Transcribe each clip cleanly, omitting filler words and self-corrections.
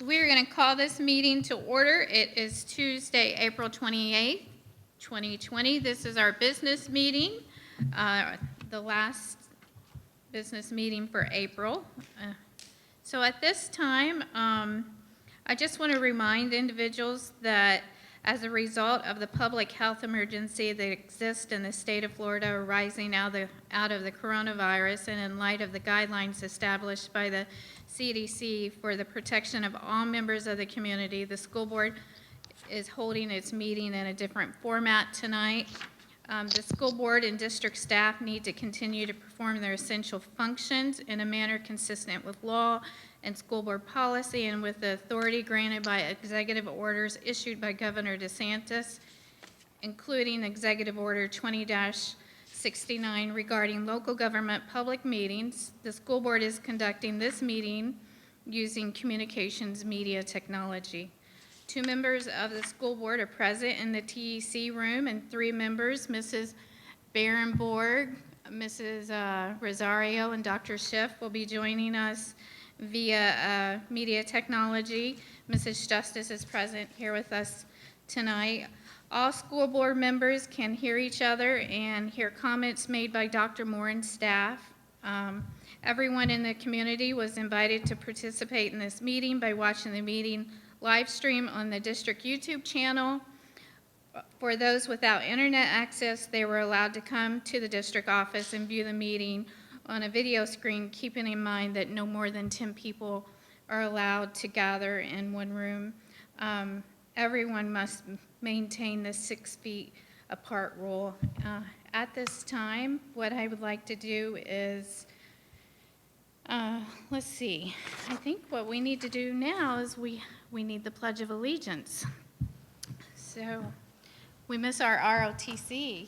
We're going to call this meeting to order. It is Tuesday, April 28th, 2020. This is our business meeting, the last business meeting for April. So at this time, I just want to remind individuals that as a result of the public health emergency that exists in the state of Florida arising out of the coronavirus, and in light of the guidelines established by the CDC for the protection of all members of the community, the school board is holding its meeting in a different format tonight. The school board and district staff need to continue to perform their essential functions in a manner consistent with law and school board policy and with the authority granted by executive orders issued by Governor DeSantis, including Executive Order 20-69 regarding local government public meetings. The school board is conducting this meeting using communications media technology. 2 members of the school board are present in the TEC room, and 3 members, Mrs. Barenborg, Mrs. Rosario, and Dr. Schiff, will be joining us via media technology. Mrs. Justice is present here with us tonight. All school board members can hear each other and hear comments made by Dr. Moore and staff. Everyone in the community was invited to participate in this meeting by watching the meeting live stream on the district YouTube channel. For those without internet access, they were allowed to come to the district office and view the meeting on a video screen, keeping in mind that no more than 10 people are allowed to gather in one room. Everyone must maintain the 6 feet apart rule. At this time, what I would like to do is, let's see, I think what we need to do now is we need the Pledge of Allegiance. So we miss our ROTC.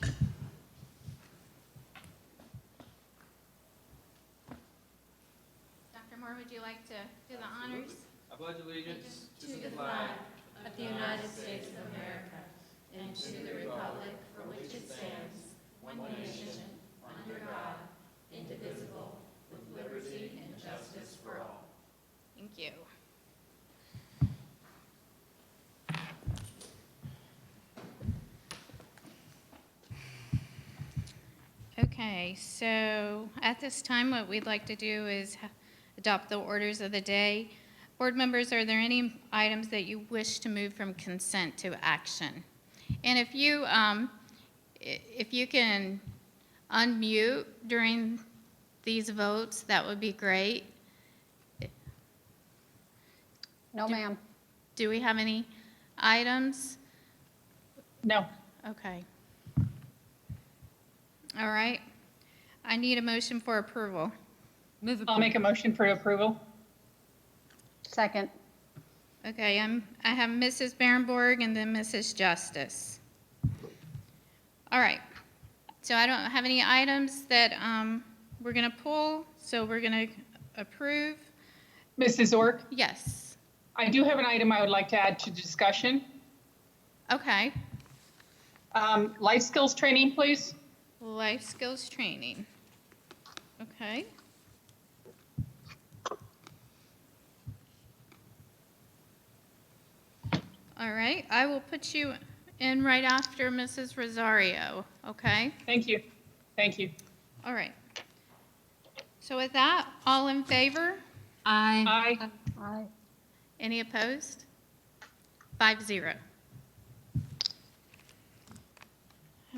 Dr. Moore, would you like to do the honors? I pledge allegiance to the flag of the United States of America and to the republic for which it stands, one nation, under God, indivisible, with liberty and justice for all. Thank you. Okay, so at this time, what we'd like to do is adopt the orders of the day. Board members, are there any items that you wish to move from consent to action? And if you can unmute during these votes, that would be great. No, ma'am. Do we have any items? No. Okay. All right. I need a motion for approval. I'll make a motion for approval. Second. Okay, I have Mrs. Barenborg and then Mrs. Justice. All right. So I don't have any items that we're going to pull, so we're going to approve. Mrs. Ork, Yes. I do have an item I would like to add to discussion. Okay. Life skills training, please. Life skills training. Okay. All right, I will put you in right after Mrs. Rosario, okay? Thank you. Thank you. All right. So with that, all in favor? Aye. Aye. Any opposed? 5-0.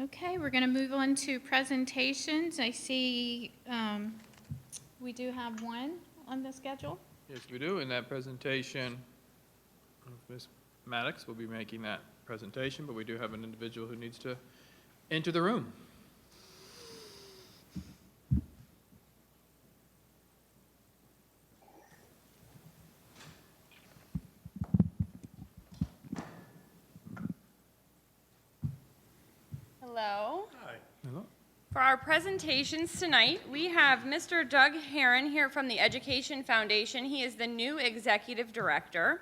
Okay, we're going to move on to presentations. I see we do have one on the schedule. Yes, we do. In that presentation, Ms. Maddox will be making that presentation, but we do have an individual who needs to enter the room. Hello. Hi. Hello. For our presentations tonight, we have Mr. Doug Herron here from the Education Foundation. He is the new executive director.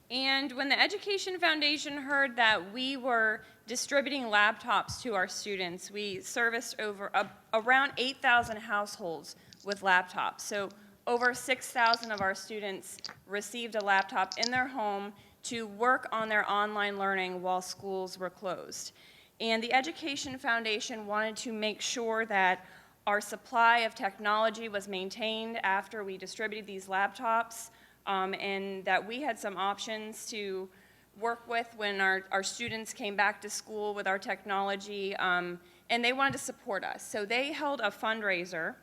And when the Education Foundation heard that we were distributing laptops to our students, we serviced around 8,000 households with laptops. So over 6,000 of our students received a laptop in their home to work on their online learning while schools were closed. And the Education Foundation wanted to make sure that our supply of technology was maintained after we distributed these laptops, and that we had some options to work with when our students came back to school with our technology, and they wanted to support us. So they held a fundraiser,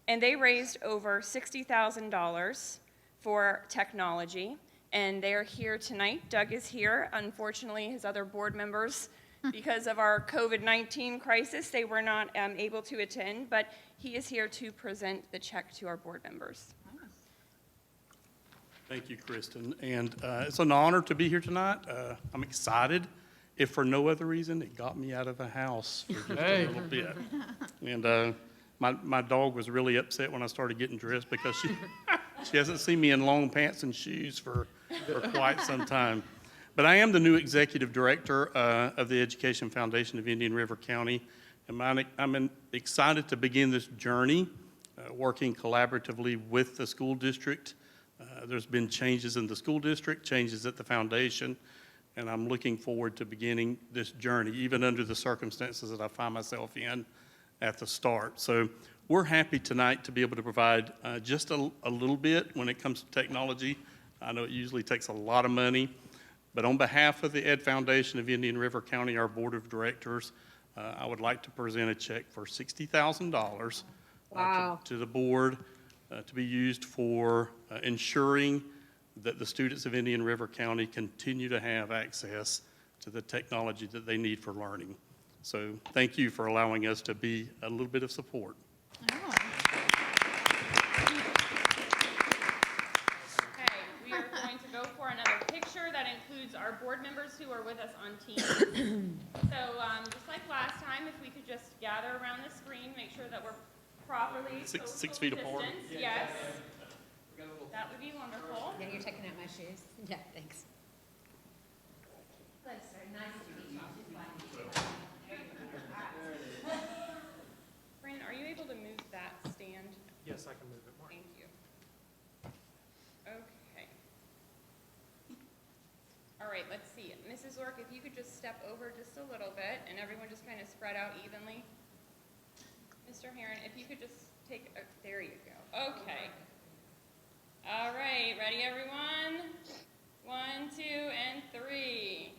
and they raised over $60,000 for technology, and they're here tonight. Doug is here. Unfortunately, his other board members, because of our COVID-19 crisis, they were not able to attend, but he is here to present the check to our board members. Thank you, Kristen. And it's an honor to be here tonight. I'm excited. If for no other reason, it got me out of the house for just Hey. a little bit. And my dog was really upset when I started getting dressed because she hasn't seen me in long pants and shoes for quite some time. But I am the new executive director of the Education Foundation of Indian River County. And I'm excited to begin this journey, working collaboratively with the school district. There's been changes in the school district, changes at the foundation, and I'm looking forward to beginning this journey, even under the circumstances that I find myself in at the start. So we're happy tonight to be able to provide just a little bit when it comes to technology. I know it usually takes a lot of money, but on behalf of the Ed Foundation of Indian River County, our board of directors, I would like to present a check for $60,000 to the board to be used for ensuring that the students of Indian River County continue to have access to the technology that they need for learning. So thank you for allowing us to be a little bit of support. Oh. Okay, we are going to go for another picture that includes our board members who are with us on Teams. So just like last time, if we could just gather around the screen, make sure that we're properly Six social feet apart. distance. Yes. That would be wonderful. Yeah, you're checking out my shoes? Yeah, thanks. Hello, sir. Nice to meet you. Brandon, are you able to move that stand? Yes, I can move it more. Thank you. Okay. All right, let's see. Mrs. Ork, if you could just step over just a little bit and everyone just kind of spread out evenly. Mr. Heron, if you could just take a, there you go. Okay. All right, ready everyone? 1, 2, and 3.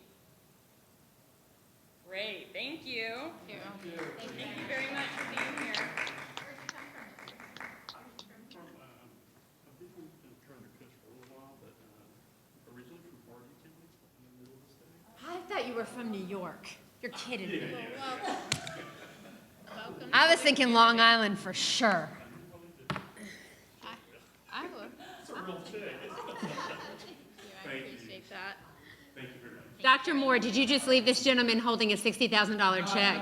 Great, thank you. Thank you. Thank you very much for being here. I've been trying to coach for a little while, but originally from Hardy County, in the middle of the state. I thought you were from New York. You're kidding me. Welcome. I was thinking Long Island for sure. I would. It's a real check. I appreciate that. Thank you very much. Dr. Moore, did you just leave this gentleman holding a $60,000 check?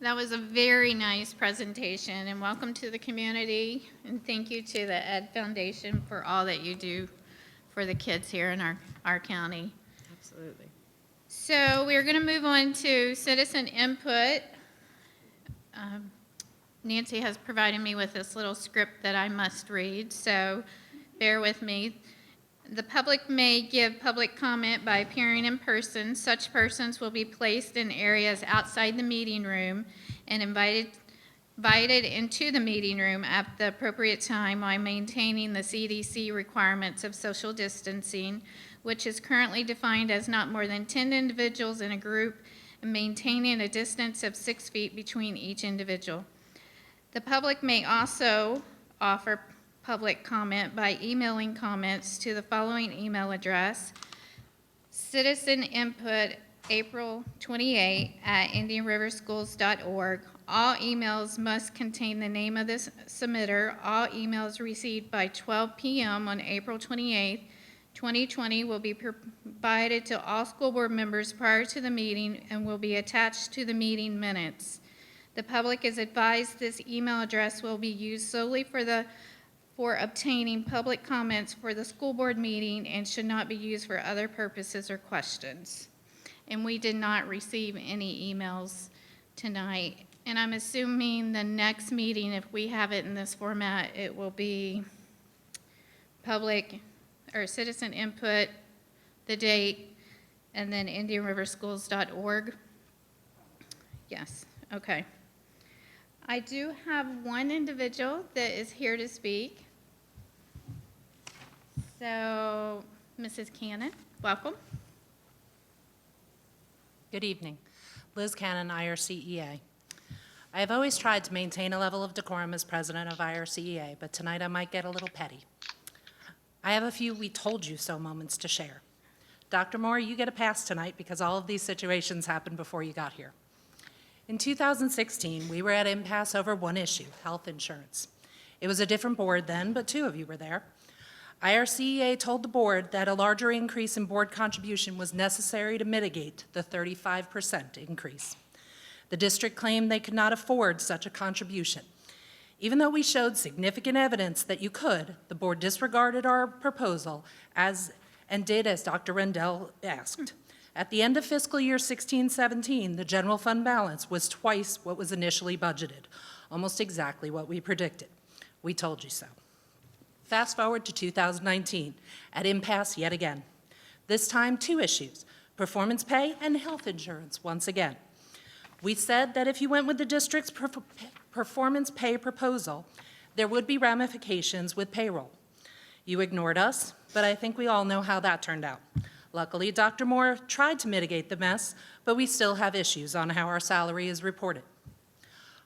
That was a very nice presentation, and welcome to the community, and thank you to the Ed Foundation for all that you do for the kids here in our county. Absolutely. So we're going to move on to citizen input. Nancy has provided me with this little script that I must read, so bear with me. The public may give public comment by appearing in person. Such persons will be placed in areas outside the meeting room and invited into the meeting room at the appropriate time while maintaining the CDC requirements of social distancing, which is currently defined as not more than 10 individuals in a group and maintaining a distance of 6 feet between each individual. The public may also offer public comment by emailing comments to the following email address: citizeninput April 28 @indianriverschools.org. All emails must contain the name of the submitter. All emails received by 12 p.m. on April 28, 2020 will be provided to all school board members prior to the meeting and will be attached to the meeting minutes. The public is advised this email address will be used solely for the for obtaining public comments for the school board meeting and should not be used for other purposes or questions. And we did not receive any emails tonight. And I'm assuming the next meeting, if we have it in this format, it will be public or citizen input, the date, and then IndianRiverSchools.org. Yes, okay. I do have one individual that is here to speak. So, Mrs. Cannon, welcome. Good evening. Liz Cannon, IRCEA. I have always tried to maintain a level of decorum as president of IRCEA, but tonight I might get a little petty. I have a few "we told you so" moments to share. Dr. Moore, you get a pass tonight because all of these situations happened before you got here. In 2016, we were at impasse over one issue, health insurance. It was a different board then, but 2 of you were there. IRCEA told the board that a larger increase in board contribution was necessary to mitigate the 35% increase. The district claimed they could not afford such a contribution. Even though we showed significant evidence that you could, the board disregarded our proposal and did as Dr. Rendell asked. At the end of fiscal year 16-17, the general fund balance was twice what was initially budgeted, almost exactly what we predicted. We told you so. Fast forward to 2019, at impasse yet again. This time, 2 issues, performance pay and health insurance once again. We said that if you went with the district's performance pay proposal, there would be ramifications with payroll. You ignored us, but I think we all know how that turned out. Luckily, Dr. Moore tried to mitigate the mess, but we still have issues on how our salary is reported.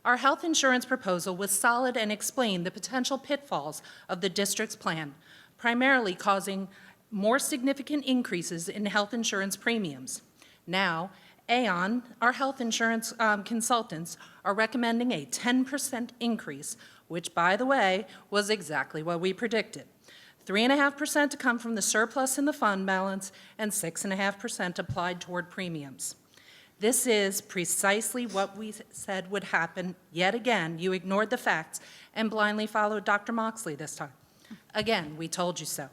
Our health insurance proposal was solid and explained the potential pitfalls of the district's plan, primarily causing more significant increases in health insurance premiums. Now, Aon, our health insurance consultants, are recommending a 10% increase, which, by the way, was exactly what we predicted. 3.5% to come from the surplus in the fund balance and 6.5% applied toward premiums. This is precisely what we said would happen. Yet again, you ignored the facts and blindly followed Dr. Moxley this time. Again, we told you so.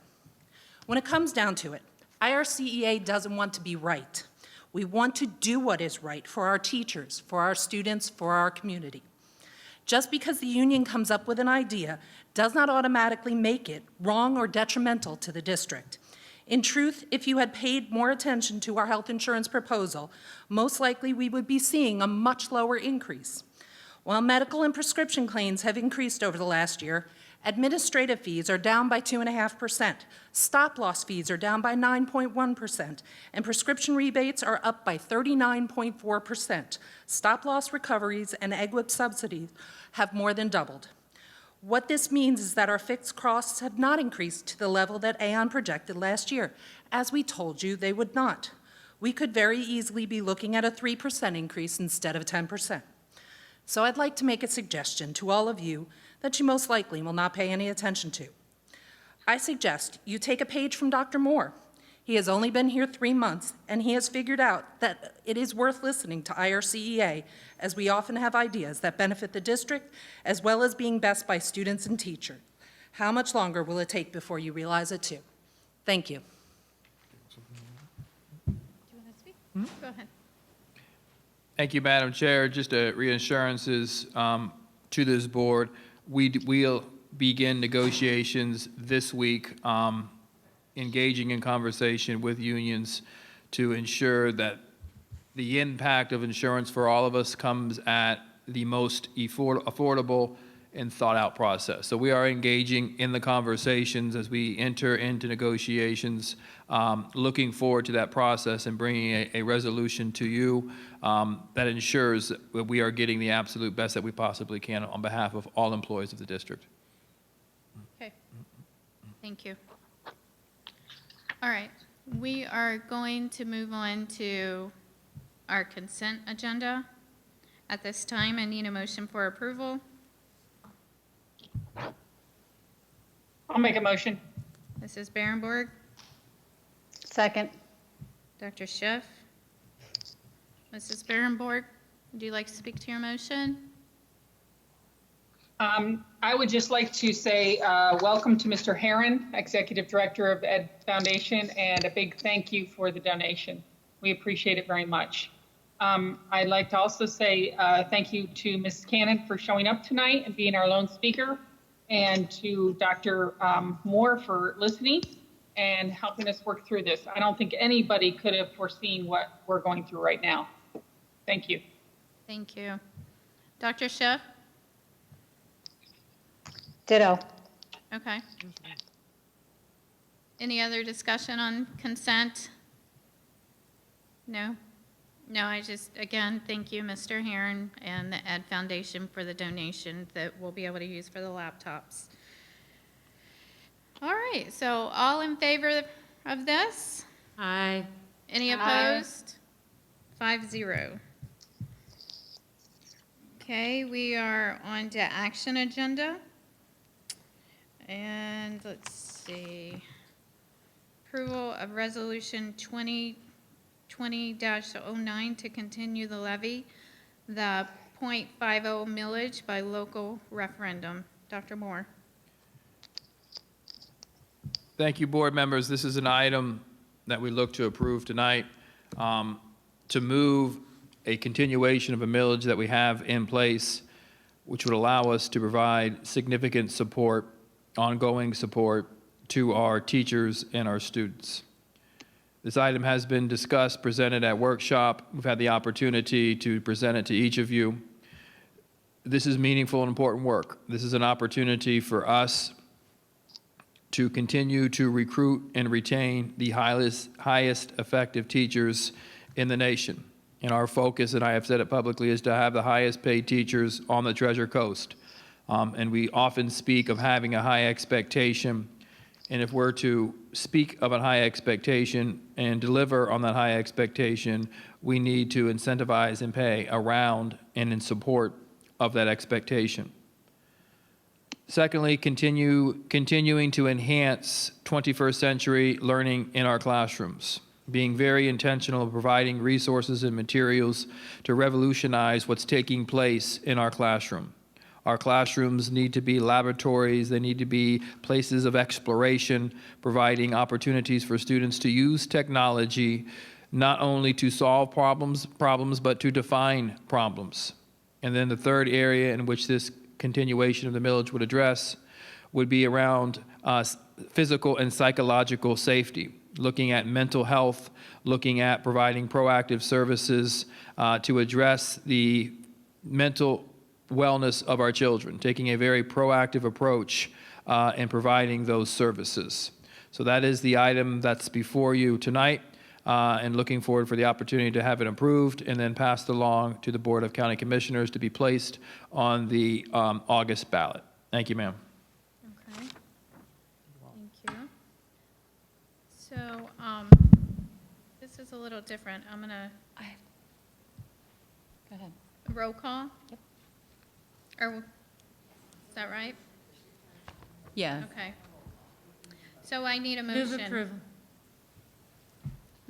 When it comes down to it, IRCEA doesn't want to be right. We want to do what is right for our teachers, for our students, for our community. Just because the union comes up with an idea does not automatically make it wrong or detrimental to the district. In truth, if you had paid more attention to our health insurance proposal, most likely we would be seeing a much lower increase. While medical and prescription claims have increased over the last year, administrative fees are down by 2.5%, stop-loss fees are down by 9.1%, and prescription rebates are up by 39.4%. Stop-loss recoveries and EGWP subsidies have more than doubled. What this means is that our fixed costs have not increased to the level that Aon projected last year, as we told you they would not. We could very easily be looking at a 3% increase instead of 10%. So I'd like to make a suggestion to all of you that you most likely will not pay any attention to. I suggest you take a page from Dr. Moore. He has only been here 3 months, and he has figured out that it is worth listening to IRCEA, as we often have ideas that benefit the district, as well as being best by students and teachers. How much longer will it take before you realize it too? Thank you. Do you want to speak? Go ahead. Thank you, Madam Chair. Just reassurances to this board. We'll begin negotiations this week, engaging in conversation with unions to ensure that the impact of insurance for all of us comes at the most affordable and thought-out process. So we are engaging in the conversations as we enter into negotiations, looking forward to that process and bringing a resolution to you that ensures that we are getting the absolute best that we possibly can on behalf of all employees of the district. Okay. Thank you. All right. We are going to move on to our consent agenda. At this time, I need a motion for approval. I'll make a motion. Mrs. Barrenborg, Second. Dr. Schiff. Mrs. Barrenborg, would you like to speak to your motion? I would just like to say welcome to Mr. Herron, Executive Director of Ed Foundation, and a big thank you for the donation. We appreciate it very much. I'd like to also say thank you to Ms. Cannon for showing up tonight and being our lone speaker, and to Dr. Moore for listening and helping us work through this. I don't think anybody could have foreseen what we're going through right now. Thank you. Thank you. Dr. Schiff? Ditto. Okay. Any other discussion on consent? No? No, I just, again, thank you, Mr. Herron and the Ed Foundation for the donation that we'll be able to use for the laptops. All right, so all in favor of this? Aye. Any opposed? 5-0. Okay, we are on to action agenda. And let's see. Approval of resolution 2020-09 to continue the levy, the .50 millage by local referendum. Dr. Moore. Thank you, board members. This is an item that we look to approve tonight to move a continuation of a millage that we have in place, which would allow us to provide significant support, ongoing support to our teachers and our students. This item has been discussed, presented at workshop. We've had the opportunity to present it to each of you. This is meaningful and important work. This is an opportunity for us to continue to recruit and retain the highest effective teachers in the nation. And our focus, and I have said it publicly, is to have the highest paid teachers on the Treasure Coast. And we often speak of having a high expectation. And if we're to speak of a high expectation and deliver on that high expectation, we need to incentivize and pay around and in support of that expectation. Secondly, continuing to enhance 21st century learning in our classrooms, being very intentional of providing resources and materials to revolutionize what's taking place in our classroom. Our classrooms need to be laboratories, they need to be places of exploration, providing opportunities for students to use technology not only to solve problems, but to define problems. And then the third area in which this continuation of the millage would address would be around physical and psychological safety, looking at mental health, looking at providing proactive services to address the mental wellness of our children, taking a very proactive approach in providing those services. So that is the item that's before you tonight, and looking forward for the opportunity to have it approved and then passed along to the Board of County Commissioners to be placed on the August ballot. Thank you, ma'am. Okay. Thank you. So, this is a little different. I'm gonna Go ahead. roll call? Yep. Or, is that right? Yeah. Okay. So I need a Move motion. approval.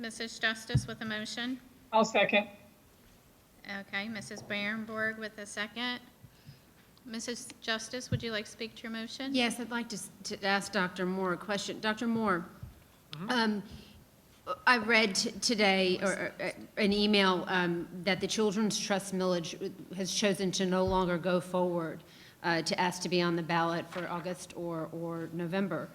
Mrs. Justice with a motion. I'll second. Okay, Mrs. Barrenborg with a second. Mrs. Justice, would you like to speak to your motion? Yes, I'd like to ask Dr. Moore a question. Dr. Moore, I read today or an email that the Children's Trust millage has chosen to no longer go forward to ask to be on the ballot for August or November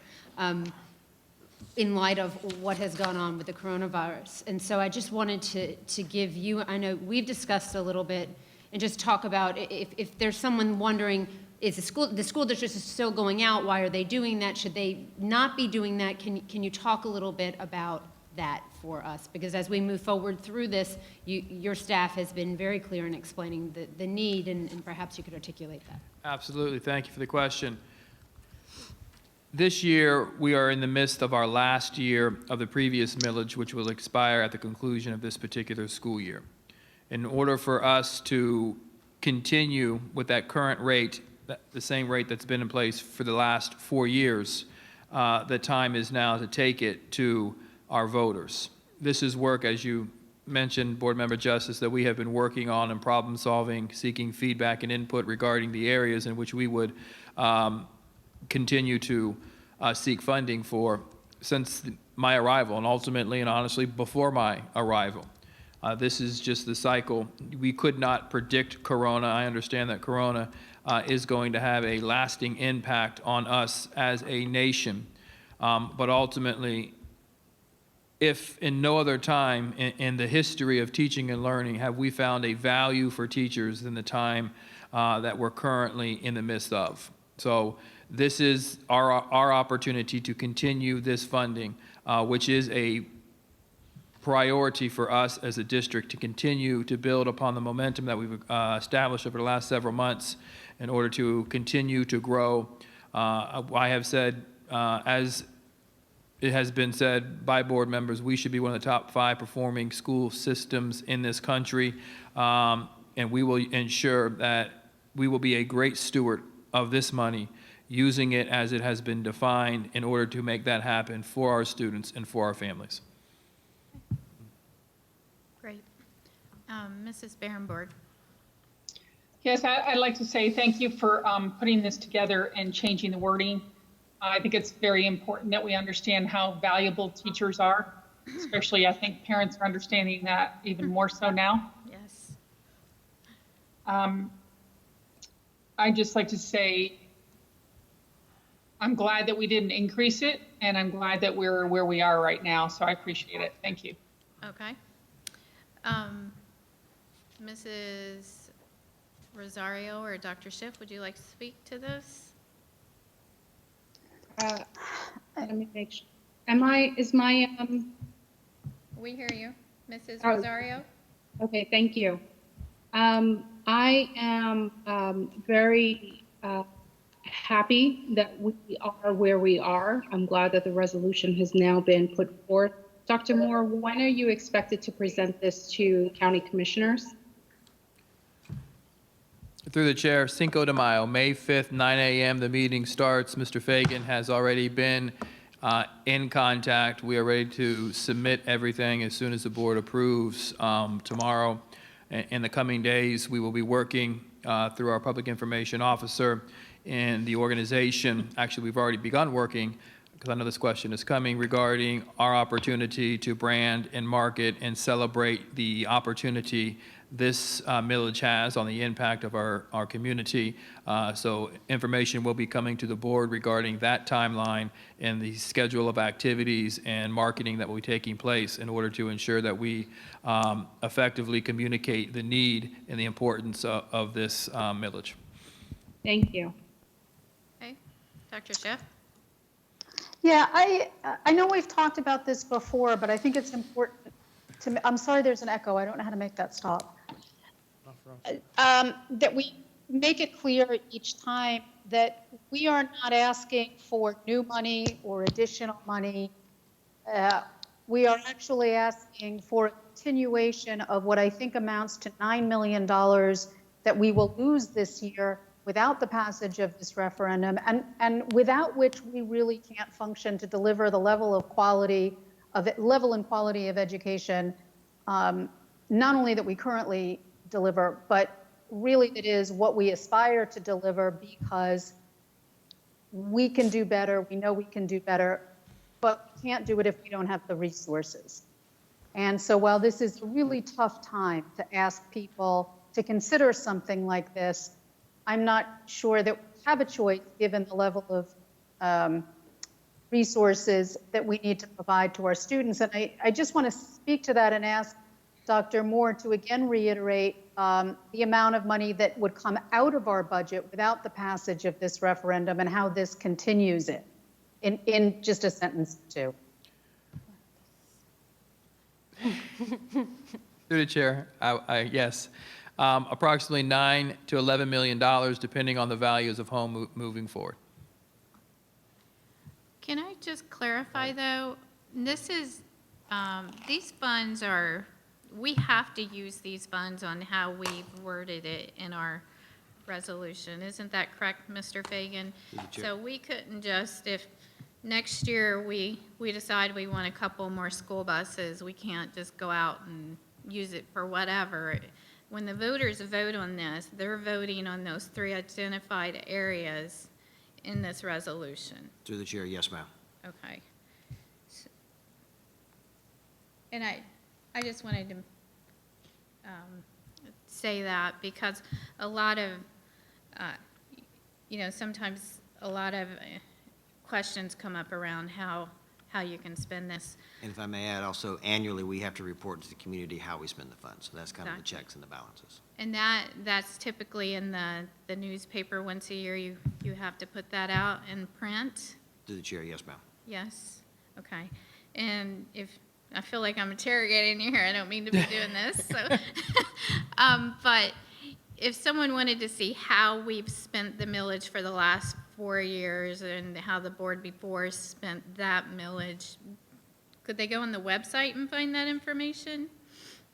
in light of what has gone on with the coronavirus. And so I just wanted to give you, I know we've discussed a little bit, and just talk about if there's someone wondering, is the school district is still going out, why are they doing that? Should they not be doing that? Can you talk a little bit about that for us? Because as we move forward through this, your staff has been very clear in explaining the need, and perhaps you could articulate that. Absolutely. Thank you for the question. This year, we are in the midst of our last year of the previous millage, which will expire at the conclusion of this particular school year. In order for us to continue with that current rate, the same rate that's been in place for the last 4 years, the time is now to take it to our voters. This is work, as you mentioned, Board Member Justice, that we have been working on and problem solving, seeking feedback and input regarding the areas in which we would continue to seek funding for since my arrival, and ultimately and honestly before my arrival. This is just the cycle. We could not predict Corona. I understand that Corona is going to have a lasting impact on us as a nation. But ultimately, if in no other time in the history of teaching and learning have we found a value for teachers than the time that we're currently in the midst of. So this is our opportunity to continue this funding, which is a priority for us as a district to continue to build upon the momentum that we've established over the last several months in order to continue to grow. I have said, as it has been said by board members, we should be one of the top 5 performing school systems in this country, and we will ensure that we will be a great steward of this money, using it as it has been defined in order to make that happen for our students and for our families. Great. Mrs. Barrenborg. Yes, I'd like to say thank you for putting this together and changing the wording. I think it's very important that we understand how valuable teachers are, especially I think parents are understanding that even more so now. Yes. I'd just like to say I'm glad that we didn't increase it, and I'm glad that we're where we are right now, so I appreciate it. Thank you. Okay. Mrs. Rosario or Dr. Schiff, would you like to speak to this? Let me make sure. Is my, We hear you. Mrs. Oh. Rosario? okay, thank you. I am very happy that we are where we are. I'm glad that the resolution has now been put forth. Dr. Moore, when are you expected to present this to county commissioners? Through the chair, Cinco de Mayo, May 5th, 9 a.m., the meeting starts. Mr. Fagan has already been in contact. We are ready to submit everything as soon as the board approves tomorrow. In the coming days, we will be working through our public information officer and the organization. Actually, we've already begun working, because I know this question is coming, regarding our opportunity to brand and market and celebrate the opportunity this millage has on the impact of our community. So information will be coming to the board regarding that timeline and the schedule of activities and marketing that will be taking place in order to ensure that we effectively communicate the need and the importance of this millage. Thank you. Okay. Dr. Schiff? Yeah, I know we've talked about this before, but I think it's important to, I'm sorry there's an echo, I don't know how to make that stop. That we make it clear each time that we are not asking for new money or additional money. We are actually asking for a continuation of what I think amounts to $9 million that we will lose this year without the passage of this referendum, and without which we really can't function to deliver the level and quality of education, not only that we currently deliver, but really it is what we aspire to deliver, because we can do better, we know we can do better, but we can't do it if we don't have the resources. And so while this is a really tough time to ask people to consider something like this, I'm not sure that we have a choice given the level of resources that we need to provide to our students. And I just want to speak to that and ask Dr. Moore to again reiterate the amount of money that would come out of our budget without the passage of this referendum and how this continues it in just a sentence or two. Through the chair, yes. Approximately $9 to $11 million, depending on the values of home moving forward. Can I just clarify, though? This is, these funds are, we have to use these funds on how we've worded it in our resolution. Isn't that correct, Mr. Fagan? So we couldn't just, if next year we decide we want a couple more school buses, we can't just go out and use it for whatever. When the voters vote on this, they're voting on those 3 identified areas in this resolution. Through the chair, yes, ma'am. Okay. And I just wanted to say that because a lot of, sometimes a lot of questions come up around how you can spend this. And if I may add, also annually, we have to report to the community how we spend the funds. So that's kind of the Exactly. checks and the balances. And that's typically in the newspaper once a year. You have to put that out in print? Through the chair, yes, ma'am. Yes? Okay. And if, I feel like I'm interrogating you here, I don't mean to be doing this, so. But if someone wanted to see how we've spent the millage for the last 4 years and how the board before spent that millage, could they go on the website and find that information?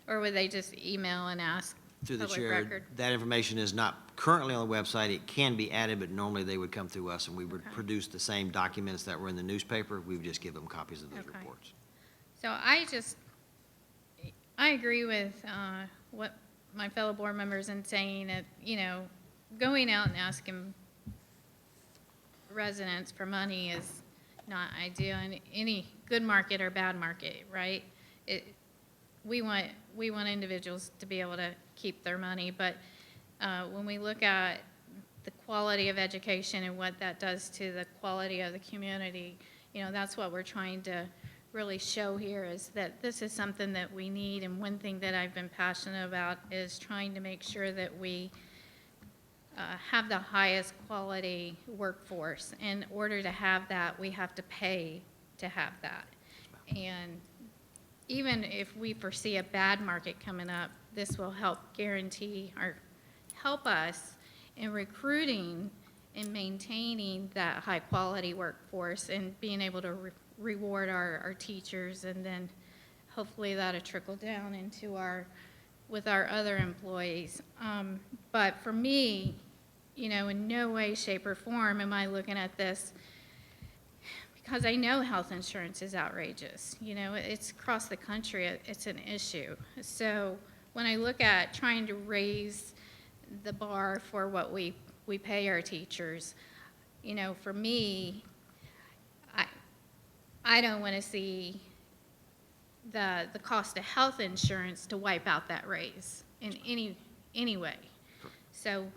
Or would they just email and ask Through the public chair, record? that information is not currently on the website. It can be added, but normally they would come through us and we would Okay. produce the same documents that were in the newspaper. We would just give them copies of those Okay. reports. So I agree with what my fellow board members in saying that, going out and asking residents for money is not ideal in any good market or bad market, right? We want individuals to be able to keep their money, but when we look at the quality of education and what that does to the quality of the community, that's what we're trying to really show here is that this is something that we need. And one thing that I've been passionate about is trying to make sure that we have the highest quality workforce. In order to have that, we have to pay to have that. And even if we foresee a bad market coming up, this will help guarantee or help us in recruiting and maintaining that high-quality workforce and being able to reward our teachers, and then hopefully that'll trickle down into with our other employees. But for me, in no way, shape, or form am I looking at this, because I know health insurance is outrageous. It's across the country, it's an issue. So when I look at trying to raise the bar for what we pay our teachers, for me, I don't want to see the cost of health insurance to wipe out that raise in any way. So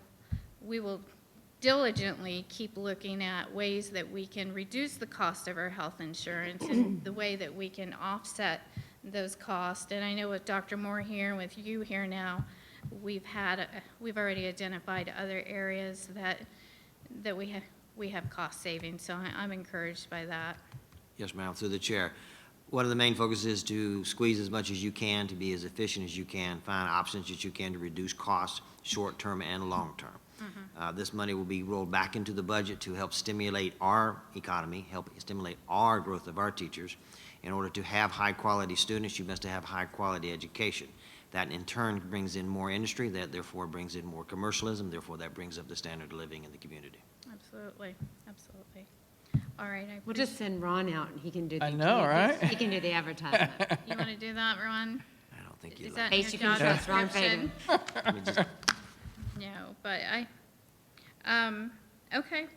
we will diligently keep looking at ways that we can reduce the cost of our health insurance and the way that we can offset those costs. And I know with Dr. Moore here and with you here now, we've already identified other areas that we have cost savings. So I'm encouraged by that. Yes, ma'am, through the chair. One of the main focuses is to squeeze as much as you can, to be as efficient as you can, find options that you can to reduce costs, short-term and long-term. This money will be rolled back into the budget to help stimulate our economy, help stimulate our growth of our teachers. In order to have high-quality students, you must have high-quality education. That in turn brings in more industry, that therefore brings in more commercialism, therefore that brings up the standard of living in the community. Absolutely, absolutely. All right, We'll just send Ron out and he can do the. I know, right? He can do the advertisement. You want to do that, Ron? I don't think Is you'd that like. in Case your you can job trust Ron description? I mean, just No, but okay.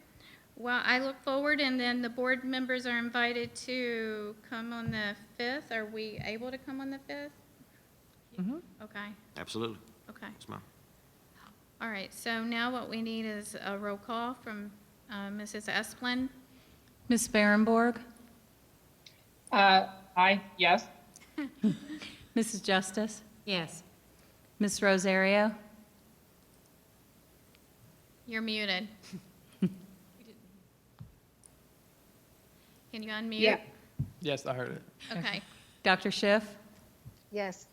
Well, I look forward, and then the board members are invited to come on the 5th. Are we able to come on the 5th? Okay, Absolutely. okay. Yes, ma'am. All right, so now what we need is a roll call from Mrs. Esplin. Ms. Barrenborg, Aye, yes. Mrs. Justice, Yes. Ms. Rosario, You're muted. Can you unmute? Yeah. Yes, I heard it. Okay, Dr. Schiff, Yes.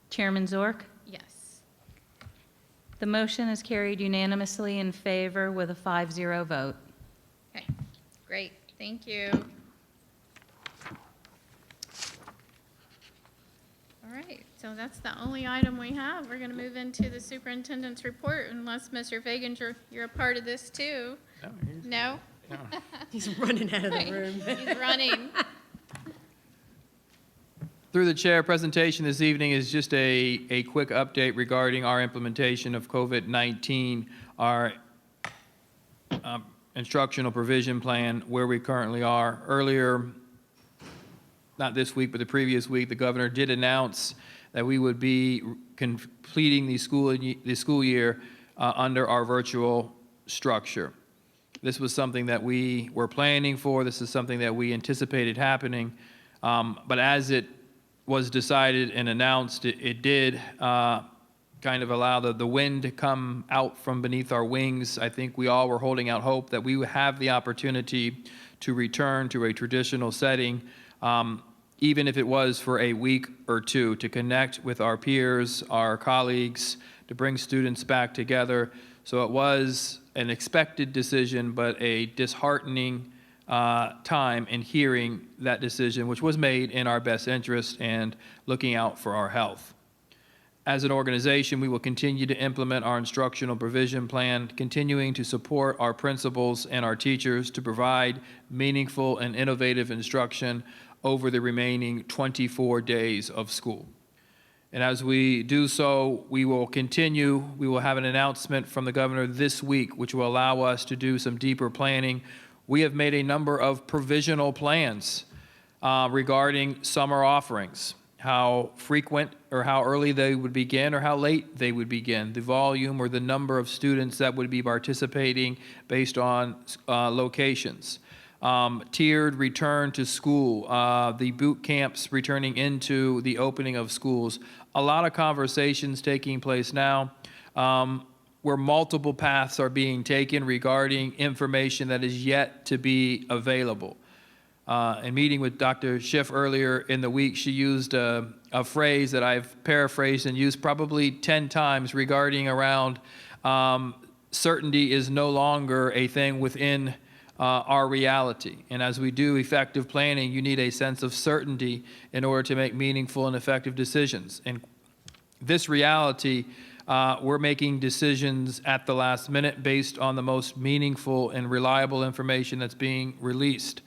Chairman Zork. yes. The motion is carried unanimously in favor with a 5-0 vote. Okay, great, thank you. All right, so that's the only item we have. We're gonna move into the superintendent's report unless Mr. Fagan, you're a part of this too. No, No? He's running out of the room. He's running. Through the chair, presentation this evening is just a quick update regarding our implementation of COVID-19, our instructional provision plan, where we currently are. Earlier, not this week, but the previous week, the governor did announce that we would be completing the school year under our virtual structure. This was something that we were planning for. This is something that we anticipated happening. But as it was decided and announced, it did kind of allow the wind to come out from beneath our wings. I think we all were holding out hope that we would have the opportunity to return to a traditional setting, even if it was for a week or two, to connect with our peers, our colleagues, to bring students back together. So it was an expected decision, but a disheartening time in hearing that decision, which was made in our best interest and looking out for our health. As an organization, we will continue to implement our instructional provision plan, continuing to support our principals and our teachers to provide meaningful and innovative instruction over the remaining 24 days of school. And as we do so, we will have an announcement from the governor this week, which will allow us to do some deeper planning. We have made a number of provisional plans regarding summer offerings, how frequent or how early they would begin or how late they would begin, the volume or the number of students that would be participating based on locations. Tiered return to school, the boot camps returning into the opening of schools. A lot of conversations taking place now where multiple paths are being taken regarding information that is yet to be available. In meeting with Dr. Schiff earlier in the week, she used a phrase that I've paraphrased and used probably 10 times regarding around certainty is no longer a thing within our reality. And as we do effective planning, you need a sense of certainty in order to make meaningful and effective decisions. And this reality, we're making decisions at the last minute based on the most meaningful and reliable information that's being released.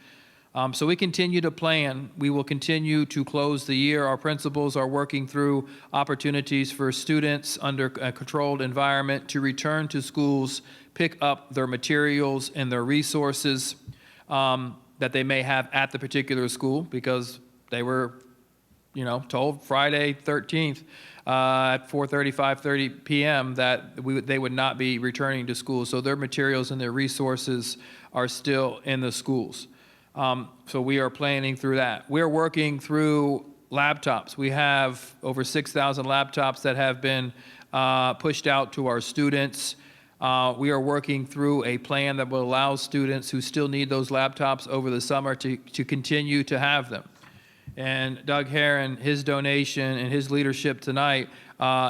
So we continue to plan. We will continue to close the year. Our principals are working through opportunities for students under a controlled environment to return to schools, pick up their materials and their resources that they may have at the particular school, because they were, told Friday 13th at 4:30, 5:30 p.m. that they would not be returning to school. So their materials and their resources are still in the schools. So we are planning through that. We're working through laptops. We have over 6,000 laptops that have been pushed out to our students. We are working through a plan that will allow students who still need those laptops over the summer to continue to have them. And Doug Herron, his donation and his leadership tonight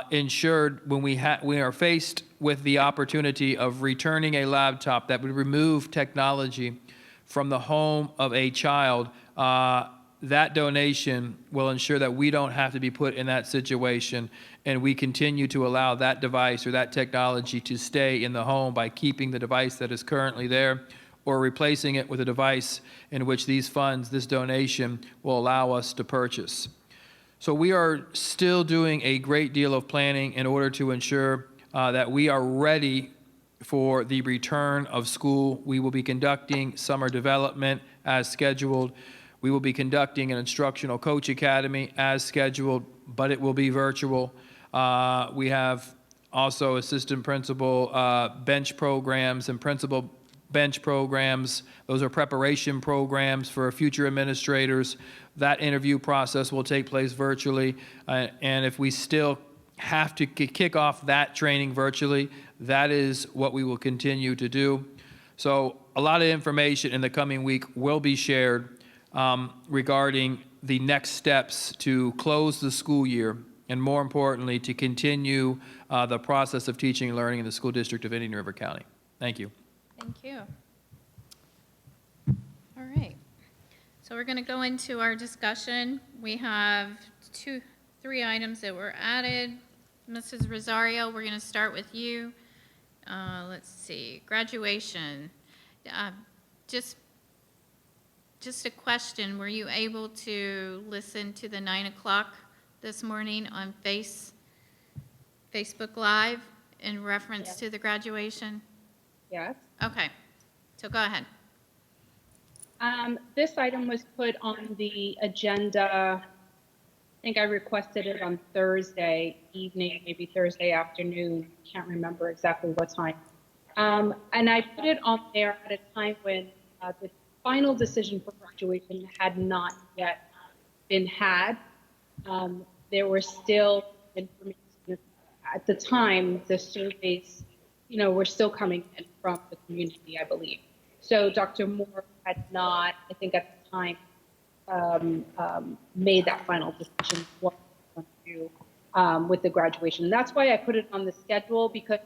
ensured when we are faced with the opportunity of returning a laptop that would remove technology from the home of a child, that donation will ensure that we don't have to be put in that situation, and we continue to allow that device or that technology to stay in the home by keeping the device that is currently there or replacing it with a device in which these funds, this donation, will allow us to purchase. So we are still doing a great deal of planning in order to ensure that we are ready for the return of school. We will be conducting summer development as scheduled. We will be conducting an instructional coach academy as scheduled, but it will be virtual. We have also assistant principal bench programs and principal bench programs. Those are preparation programs for future administrators. That interview process will take place virtually. And if we still have to kick off that training virtually, that is what we will continue to do. So a lot of information in the coming week will be shared regarding the next steps to close the school year, and more importantly, to continue the process of teaching and learning in the school district of Indian River County. Thank you. Thank you. All right. So we're going to go into our discussion. We have three items that were added. Mrs. Rosario, we're going to start with you. Let's see, graduation. Just just a question. Were you able to listen to the 9 o'clock this morning on Facebook Live in reference to the graduation? Yes. Okay, so go ahead. This item was put on the agenda, I think I requested it on Thursday evening, maybe Thursday afternoon, can't remember exactly what time. And I put it on there at a time when the final decision for graduation had not yet been had. There were still information at the time, the surveys, were still coming in from the community, I believe. So Dr. Moore had not, I think at the time, made that final decision what we want to do with the graduation. That's why I put it on the schedule, because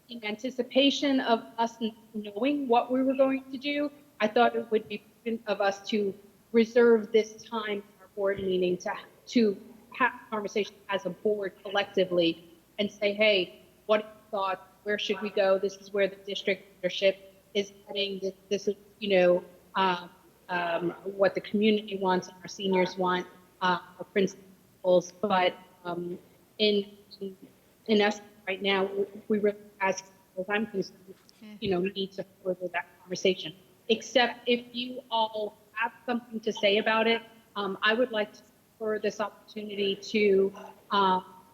in anticipation of us knowing what we were going to do, I thought it would be prudent of us to reserve this time for our board meeting to have a conversation as a board collectively and say, hey, what are your thoughts? Where should we go? This is where the district leadership is heading. This is, what the community wants and our seniors want, our principals. But in essence, right now, we really, as I'm concerned, need to further that conversation. Except if you all have something to say about it, I would like to offer this opportunity to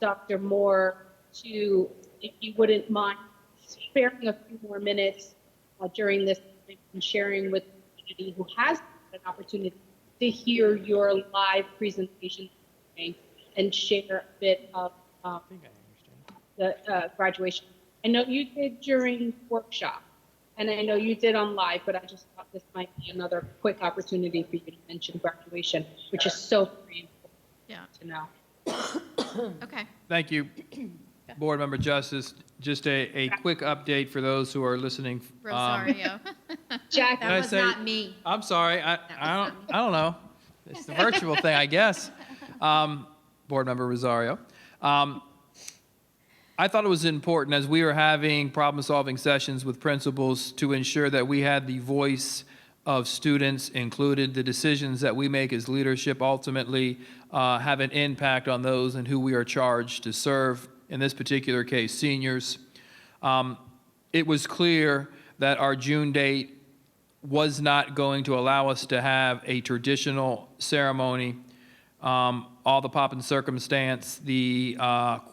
Dr. Moore to, if you wouldn't mind, sparing a few more minutes during this and sharing with the community who has an opportunity to hear your live presentation and share a bit of the graduation. I know you did during workshop, and I know you did on live, but I just thought this might be another quick opportunity for you to mention graduation, which is so very important to know. Okay. Thank you, Board Member Justice. Just a quick update for those who are listening. Rosario. Jack, Can I was say- not me. I'm sorry. I don't know. It's the virtual thing, I guess. Board Member Rosario. I thought it was important as we were having problem-solving sessions with principals to ensure that we had the voice of students included. The decisions that we make as leadership ultimately have an impact on those and who we are charged to serve, in this particular case, seniors. It was clear that our June date was not going to allow us to have a traditional ceremony. All the pomp and circumstance, the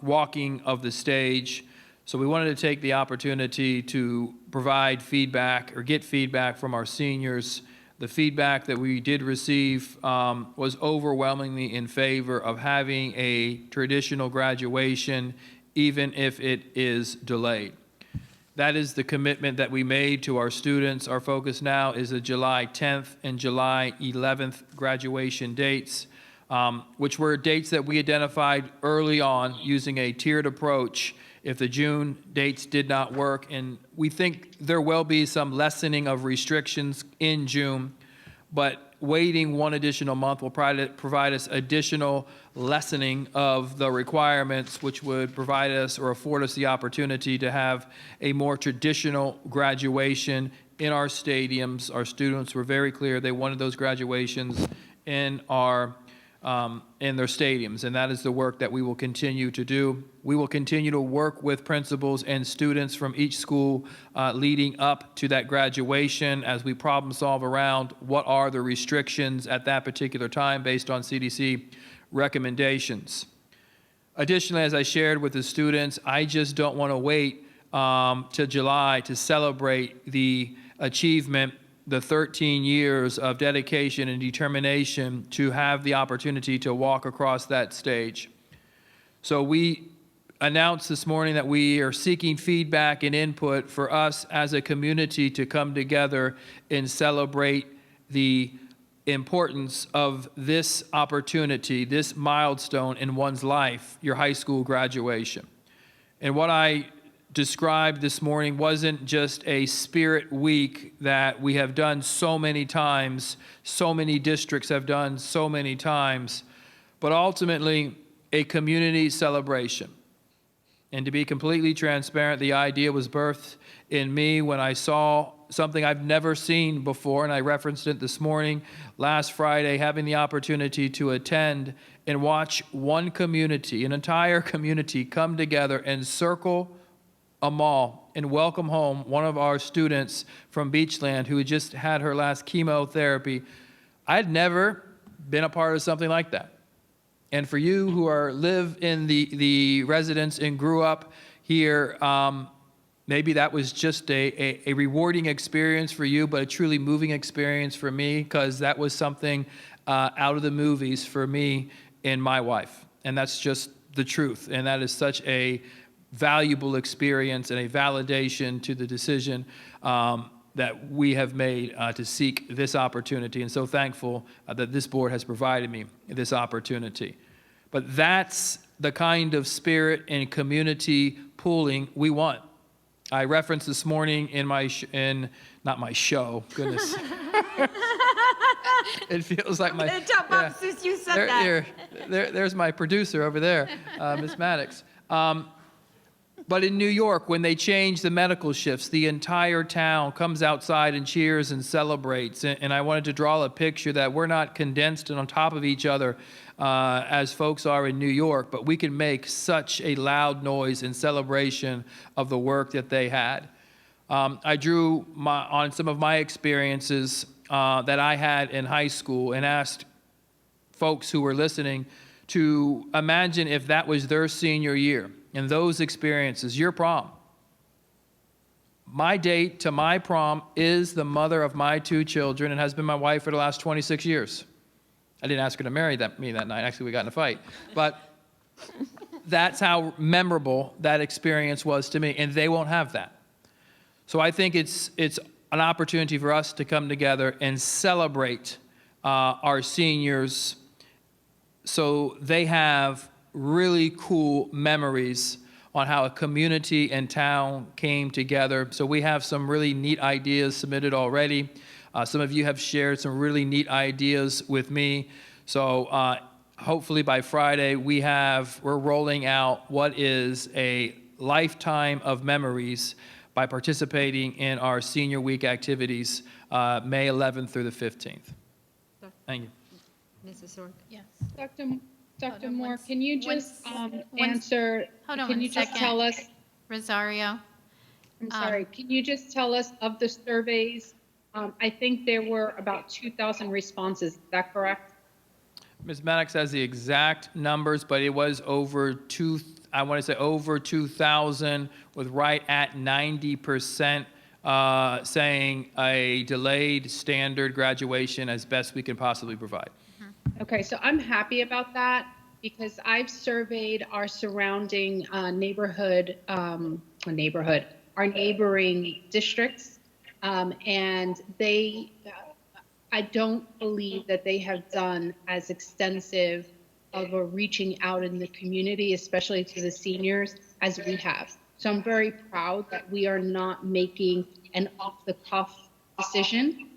walking of the stage. So we wanted to take the opportunity to provide feedback or get feedback from our seniors. The feedback that we did receive was overwhelmingly in favor of having a traditional graduation, even if it is delayed. That is the commitment that we made to our students. Our focus now is the July 10th and July 11th graduation dates, which were dates that we identified early on using a tiered approach if the June dates did not work. And we think there will be some lessening of restrictions in June, but waiting one additional month will provide us additional lessening of the requirements, which would provide us or afford us the opportunity to have a more traditional graduation in our stadiums. Our students were very clear they wanted those graduations in their stadiums, and that is the work that we will continue to do. We will continue to work with principals and students from each school leading up to that graduation as we problem solve around what are the restrictions at that particular time based on CDC recommendations. Additionally, as I shared with the students, I just don't want to wait till July to celebrate the achievement, the 13 years of dedication and determination to have the opportunity to walk across that stage. So we announced this morning that we are seeking feedback and input for us as a community to come together and celebrate the importance of this opportunity, this milestone in one's life, your high school graduation. And what I described this morning wasn't just a spirit week that we have done so many times, so many districts have done so many times, but ultimately a community celebration. And to be completely transparent, the idea was birthed in me when I saw something I've never seen before, and I referenced it this morning, last Friday, having the opportunity to attend and watch one community, an entire community, come together and circle a mall and welcome home one of our students from Beachland who had just had her last chemotherapy. I'd never been a part of something like that. And for you who live in the residence and grew up here, maybe that was just a rewarding experience for you, but a truly moving experience for me, because that was something out of the movies for me and my wife. And that's just the truth. And that is such a valuable experience and a validation to the decision that we have made to seek this opportunity, and so thankful that this board has provided me this opportunity. But that's the kind of spirit and community pooling we want. I referenced this morning in my not my show, goodness. It feels like my. Jump up since you said that. There's my producer over there, Miss Maddox. But in New York, when they change the medical shifts, the entire town comes outside and cheers and celebrates. And I wanted to draw a picture that we're not condensed and on top of each other as folks are in New York, but we can make such a loud noise in celebration of the work that they had. I drew on some of my experiences that I had in high school and asked folks who were listening to imagine if that was their senior year. And those experiences, your prom. My date to my prom is the mother of my 2 children and has been my wife for the last 26 years. I didn't ask her to marry me that night. Actually, we got in a fight. But that's how memorable that experience was to me, and they won't have that. So I think it's an opportunity for us to come together and celebrate our seniors so they have really cool memories on how a community and town came together. So we have some really neat ideas submitted already. Some of you have shared some really neat ideas with me. So hopefully by Friday we're rolling out what is a lifetime of memories by participating in our Senior Week activities, May 11th through the 15th. Thank you. Mrs. Sork? Yes. Dr. on Moore, one can you one just one- answer, Hold on can one you just second. tell us, Rosario. I'm sorry, can you just tell us of the surveys? I think there were about 2,000 responses, is that correct? Ms. Maddox has the exact numbers, but it was over 2,000, with right at 90% saying a delayed standard graduation as best we can possibly provide. Okay, so I'm happy about that because I've surveyed our surrounding our neighboring districts, and I don't believe that they have done as extensive of a reaching out in the community, especially to the seniors, as we have. So I'm very proud that we are not making an off-the-cuff decision,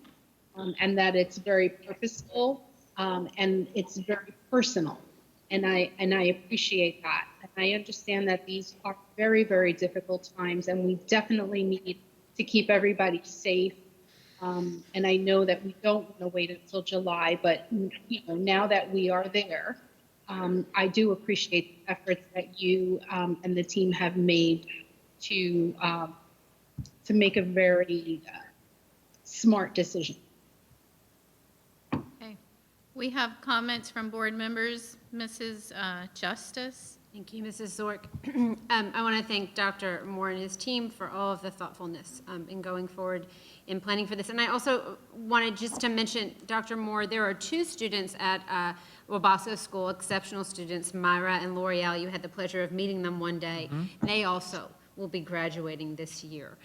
and that it's very purposeful, and it's very personal. And I appreciate that. And I understand that these are very, very difficult times, and we definitely need to keep everybody safe. And I know that we don't want to wait until July, but now that we are there, I do appreciate the efforts that you and the team have made to make a very smart decision. Okay. We have comments from board members. Mrs. Justice. Thank you, Mrs. Zork. I want to thank Dr. Moore and his team for all of the thoughtfulness in going forward in planning for this. And I also wanted just to mention, Dr. Moore, there are 2 students at Wabasso School, exceptional students, Myra and L'Oreal. You had the pleasure of meeting them one day. Mm-hmm. They also will be graduating this year.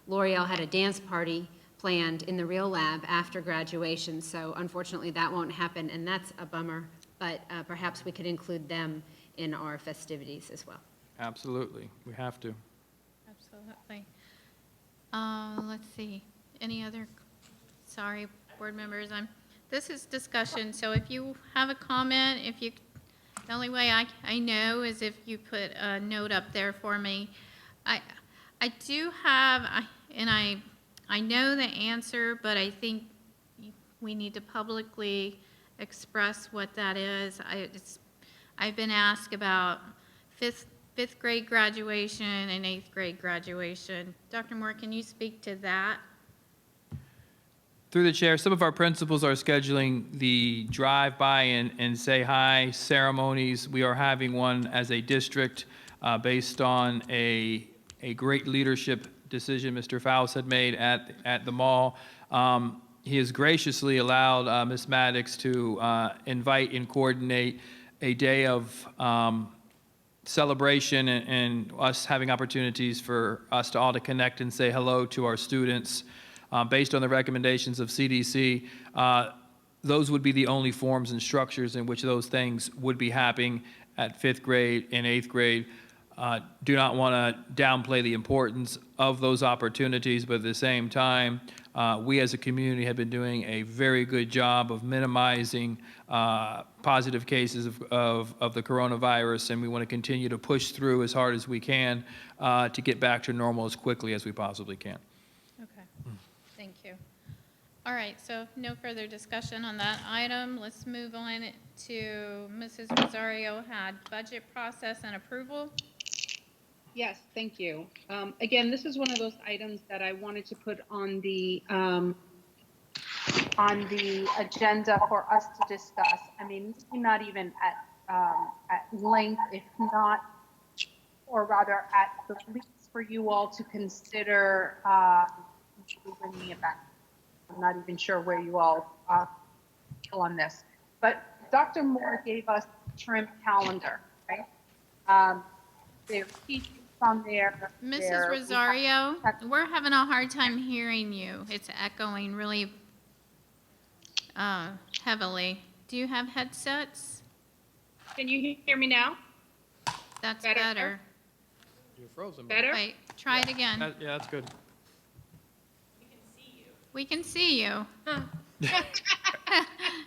L'Oreal had a dance party planned in the Real Lab after graduation, so unfortunately that won't happen, and that's a bummer, but perhaps we could include them in our festivities as well. Absolutely, we have to. Absolutely. Let's see, any other, sorry, board members, this is discussion, so if you have a comment, the only way I know is if you put a note up there for me. I do have, and I I know the answer, but I think we need to publicly express what that is. I've been asked about fifth grade graduation and eighth grade graduation. Dr. Moore, can you speak to that? Through the chair, some of our principals are scheduling the drive-by and say hi ceremonies. We are having one as a district based on a great leadership decision Mr. Faust had made at the mall. He has graciously allowed Ms. Maddox to invite and coordinate a day of celebration and us having opportunities for us to all to connect and say hello to our students. Based on the recommendations of CDC, those would be the only forms and structures in which those things would be happening at 5th grade and 8th grade. Do not want to downplay the importance of those opportunities, but at the same time, we as a community have been doing a very good job of minimizing positive cases of the coronavirus, and we want to continue to push through as hard as we can to get back to normal as quickly as we possibly can. Okay, thank you. All right, so no further discussion on that item. Let's move on to Mrs. Rosario had budget process and approval. Yes, thank you. Again, this is one of those items that I wanted to put on the agenda for us to discuss. I mean, not even at length, if not, or rather at the least for you all to consider bringing it back. I'm not even sure where you all feel on this, but Dr. Moore gave us a trim calendar, right? There are teachers on there. Mrs. Rosario, we're having a hard time hearing you. It's echoing really heavily. Do you have headsets? Can you hear me now? That's Better? better. You're frozen. Better? Wait, try it again. Yeah, that's good. We can see you.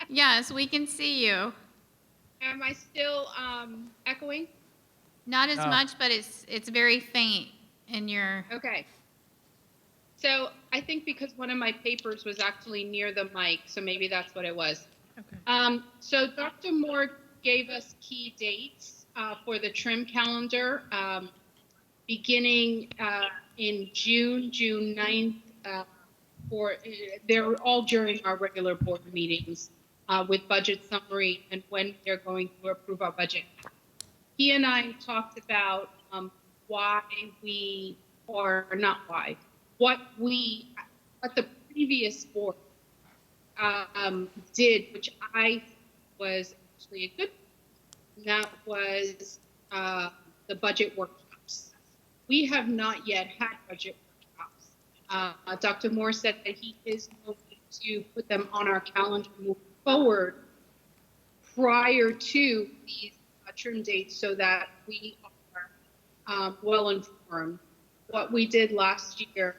Yes, we can see you. Am I still echoing? Not as much, but it's very faint in your, Okay. So I think because one of my papers was actually near the mic, so maybe that's what it was. okay. So Dr. Moore gave us key dates for the trim calendar, beginning in June 9th. They're all during our regular board meetings with budget summary and when they're going to approve our budget. He and I talked about why we, or not why, what the previous board did, which I was actually a good, and that was the budget workshops. We have not yet had budget workshops. Dr. Moore said that he is going to put them on our calendar moving forward prior to these trim dates so that we are well informed. What we did last year,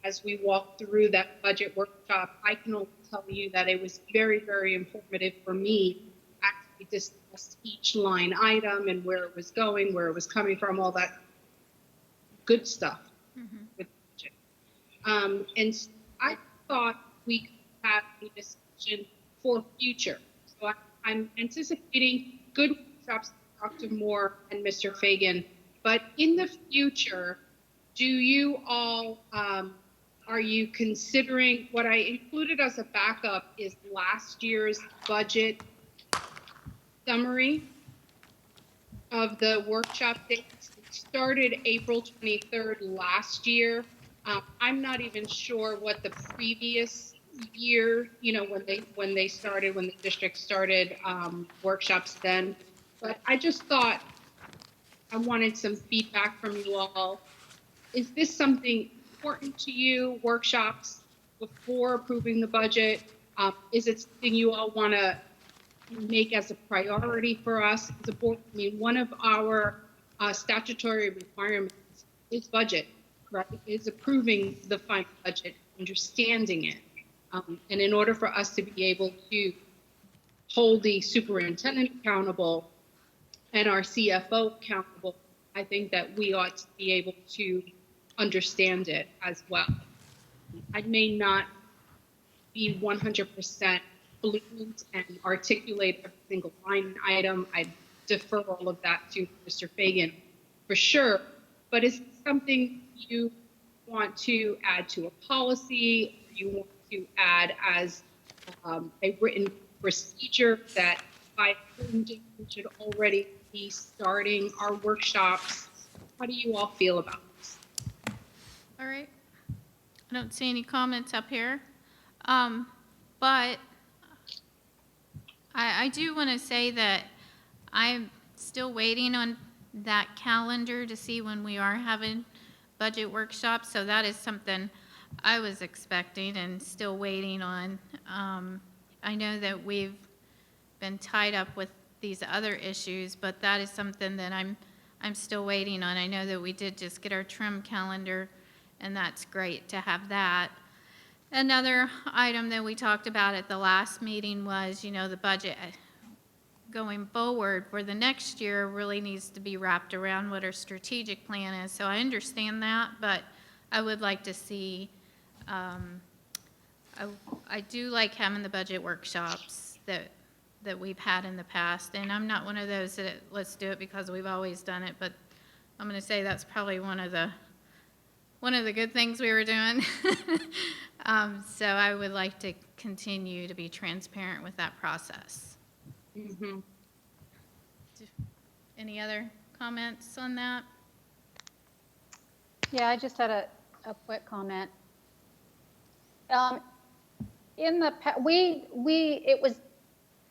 as we walked through that budget workshop, I can only tell you that it was very, very informative for me. Actually discussed each line item and where it was going, where it was coming from, all that good stuff with budget. And so I thought we could have a discussion for future. So I'm anticipating good workshops with Dr. Moore and Mr. Fagan. But in the future, do you all, are you considering, what I included as a backup is last year's budget summary of the workshop dates. It started April 23rd last year. I'm not even sure what the previous year, when the district started workshops then. But I just thought I wanted some feedback from you all. Is this something important to you, workshops before approving the budget? Is it something you all want to make as a priority for us as a board? I mean, one of our statutory requirements is budget, right? Is approving the final budget, understanding it. And in order for us to be able to hold the superintendent accountable and our CFO accountable, I think that we ought to be able to understand it as well. I may not be 100% fluent and articulate every single line and item. I defer all of that to Mr. Fagan for sure. But is it something you want to add to a policy? Or you want to add as a written procedure that by whom we should already be starting our workshops? How do you all feel about this? All right. I don't see any comments up here. But I do want to say that I'm still waiting on that calendar to see when we are having budget workshops. So that is something I was expecting and still waiting on. I know that we've been tied up with these other issues, but that is something that I'm still waiting on. I know that we did just get our trim calendar, and that's great to have that. Another item that we talked about at the last meeting was, the budget going forward for the next year really needs to be wrapped around what our strategic plan is. So I understand that, but I would like to see, I do like having the budget workshops that we've had in the past. And I'm not one of those that let's do it because we've always done it, but I'm going to say that's probably one of the good things we were doing. So I would like to continue to be transparent with that process. Mm-hmm. Any other comments on that? Yeah, I just had a quick comment. In the it was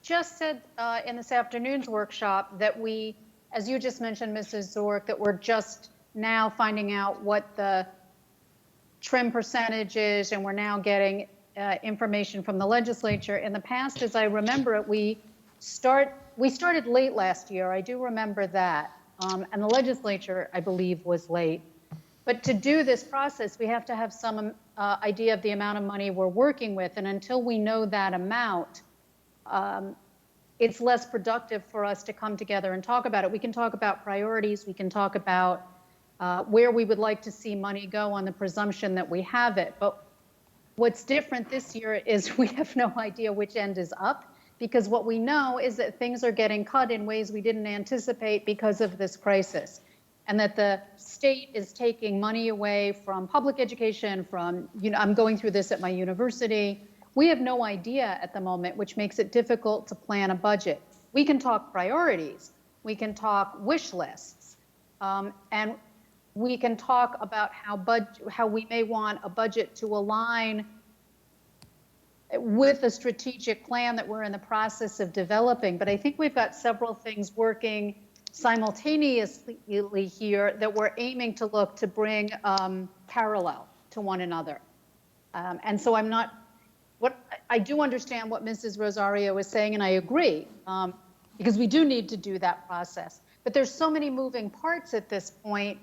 just said in this afternoon's workshop that we, as you just mentioned, Mrs. Zork, that we're just now finding out what the trim percentage is, and we're now getting information from the legislature. In the past, as I remember it, we started late last year. I do remember that. And the legislature, I believe, was late. But to do this process, we have to have some idea of the amount of money we're working with. And until we know that amount, it's less productive for us to come together and talk about it. We can talk about priorities. We can talk about where we would like to see money go on the presumption that we have it. But what's different this year is we have no idea which end is up, because what we know is that things are getting cut in ways we didn't anticipate because of this crisis, and that the state is taking money away from public education, from, I'm going through this at my university. We have no idea at the moment, which makes it difficult to plan a budget. We can talk priorities, we can talk wish lists, and we can talk about how we may want a budget to align with a strategic plan that we're in the process of developing. But I think we've got several things working simultaneously here that we're aiming to look to bring parallel to one another. And so I do understand what Mrs. Rosario is saying, and I agree, because we do need to do that process. But there's so many moving parts at this point.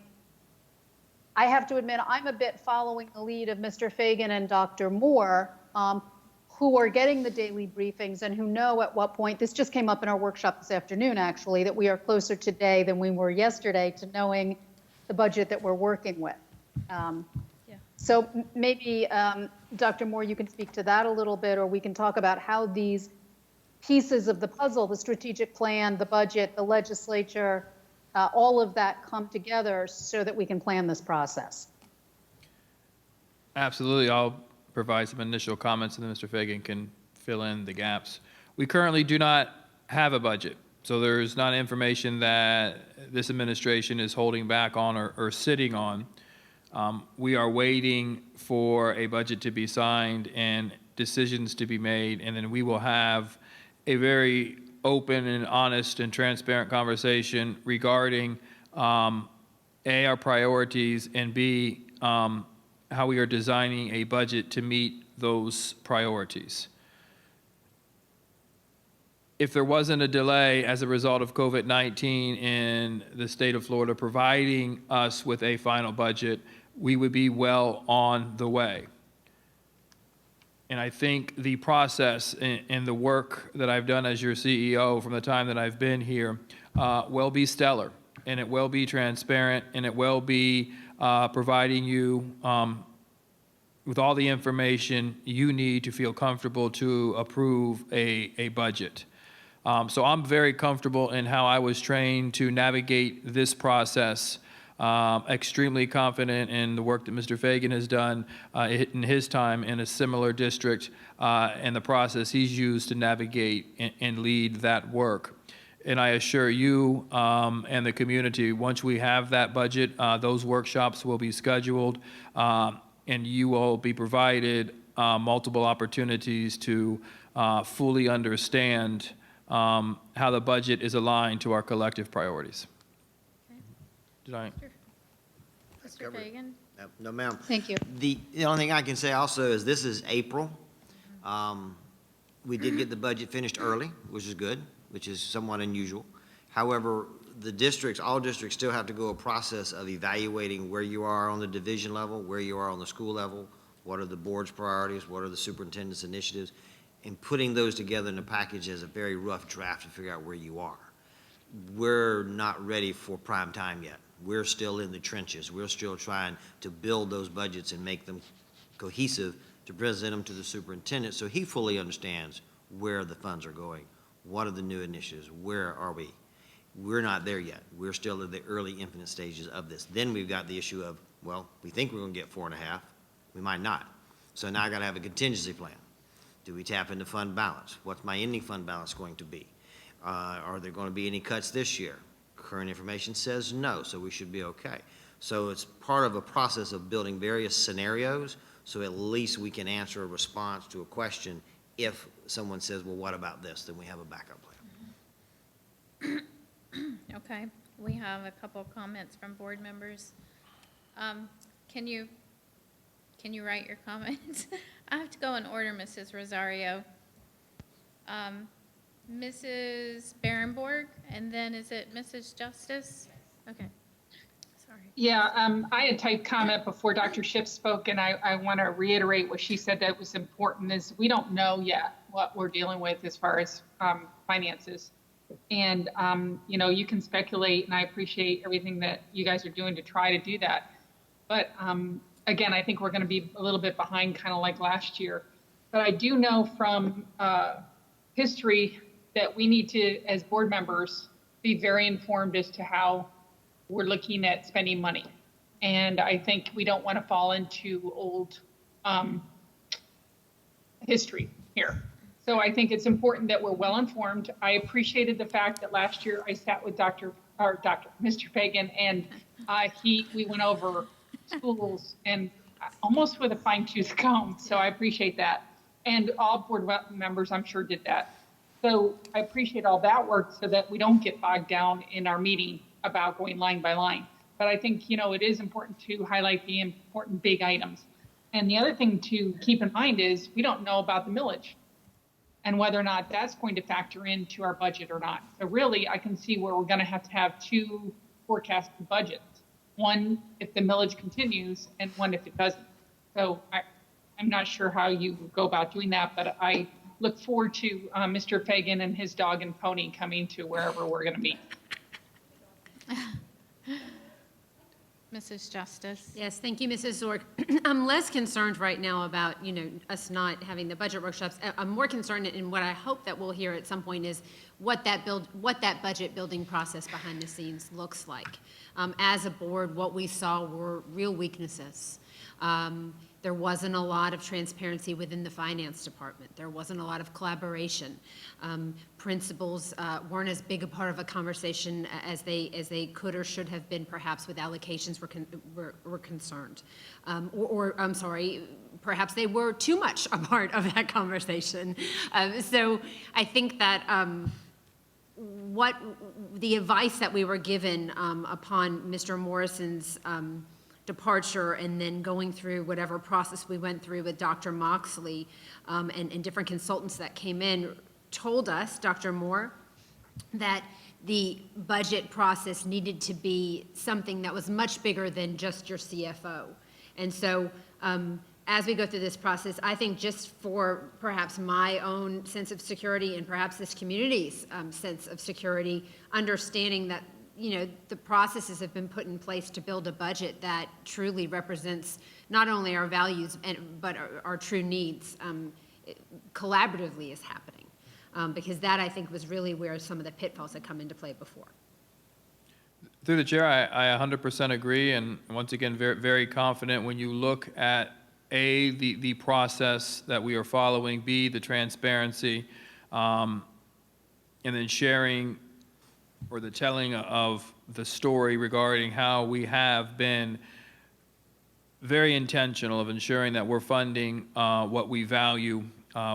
I have to admit, I'm a bit following the lead of Mr. Fagan and Dr. Moore, who are getting the daily briefings and who know at what point, this just came up in our workshop this afternoon, actually, that we are closer today than we were yesterday to knowing the budget that we're working with. So maybe, Dr. Moore, you can speak to that a little bit, or we can talk about how these pieces of the puzzle, the strategic plan, the budget, the legislature, all of that come together so that we can plan this process. Absolutely. I'll provide some initial comments, and then Mr. Fagan can fill in the gaps. We currently do not have a budget, so there's not information that this administration is holding back on or sitting on. We are waiting for a budget to be signed and decisions to be made, and then we will have a very open and honest and transparent conversation regarding A, our priorities, and B, how we are designing a budget to meet those priorities. If there wasn't a delay as a result of COVID-19 in the state of Florida providing us with a final budget, we would be well on the way. And I think the process and the work that I've done as your CEO from the time that I've been here will be stellar, and it will be transparent, and it will be providing you with all the information you need to feel comfortable to approve a budget. So I'm very comfortable in how I was trained to navigate this process. Extremely confident in the work that Mr. Fagan has done in his time in a similar district and the process he's used to navigate and lead that work. And I assure you and the community, once we have that budget, those workshops will be scheduled and you will be provided multiple opportunities to fully understand how the budget is aligned to our collective priorities. Did I? Mr. Fagan? No, ma'am. Thank you. The only thing I can say also is this is April. We did get the budget finished early, which is good, which is somewhat unusual. However, the districts, all districts still have to go a process of evaluating where you are on the division level, where you are on the school level, what are the board's priorities, what are the superintendent's initiatives, and putting those together in a package as a very rough draft to figure out where you are. We're not ready for prime time yet. We're still in the trenches. We're still trying to build those budgets and make them cohesive to present them to the superintendent so he fully understands where the funds are going. What are the new initiatives? Where are we? We're not there yet. We're still at the early infinite stages of this. Then we've got the issue of, well, we think we're going to get 4.5. We might not. So now I got to have a contingency plan. Do we tap into fund balance? What's my ending fund balance going to be? Are there going to be any cuts this year? Current information says no, so we should be okay. So it's part of a process of building various scenarios so at least we can answer a response to a question. If someone says, well, what about this? Then we have a backup plan. Okay, we have a couple comments from board members. Can you write your comments? I have to go in order, Mrs. Rosario. Mrs. Barrenborg, and then is it Mrs. Justice? Okay, sorry. Yeah, I had typed comment before Dr. Schiff spoke, and I want to reiterate what she said that was important is we don't know yet what we're dealing with as far as finances. And, you know, you can speculate, and I appreciate everything that you guys are doing to try to do that. But again, I think we're going to be a little bit behind, kind of like last year. But I do know from history that we need to, as board members, be very informed as to how we're looking at spending money. And I think we don't want to fall into old history here. So I think it's important that we're well informed. I appreciated the fact that last year I sat with Mr. Fagan, and we went over schools and almost with a fine-tooth comb. So I appreciate that. And all board members, I'm sure, did that. So I appreciate all that work so that we don't get bogged down in our meeting about going line by line. But I think, you know, it is important to highlight the important big items. And the other thing to keep in mind is we don't know about the millage and whether or not that's going to factor into our budget or not. So really, I can see where we're going to have two forecasted budgets. One, if the millage continues, and one if it doesn't. So I'm not sure how you go about doing that, but I look forward to Mr. Fagan and his dog and pony coming to wherever we're going to meet. Mrs. Justice? Yes, thank you, Mrs. Zork. I'm less concerned right now about, you know, us not having the budget workshops. I'm more concerned, and what I hope that we'll hear at some point is what that budget building process behind the scenes looks like. As a board, what we saw were real weaknesses. There wasn't a lot of transparency within the finance department. There wasn't a lot of collaboration. Principals weren't as big a part of a conversation as they could or should have been, perhaps, with allocations were concerned. Or I'm sorry, perhaps they were too much a part of that conversation. So I think that what the advice that we were given upon Mr. Morrison's departure and then going through whatever process we went through with Dr. Moxley and different consultants that came in told us, Dr. Moore, that the budget process needed to be something that was much bigger than just your CFO. And so as we go through this process, I think just for perhaps my own sense of security and perhaps this community's sense of security, understanding that you know, the processes have been put in place to build a budget that truly represents not only our values, but our true needs, collaboratively is happening. Because that, I think, was really where some of the pitfalls had come into play before. Through the chair, I 100% agree, and once again, very, very confident when you look at A, the process that we are following, B, the transparency, and then sharing or the telling of the story regarding how we have been very intentional of ensuring that we're funding what we value.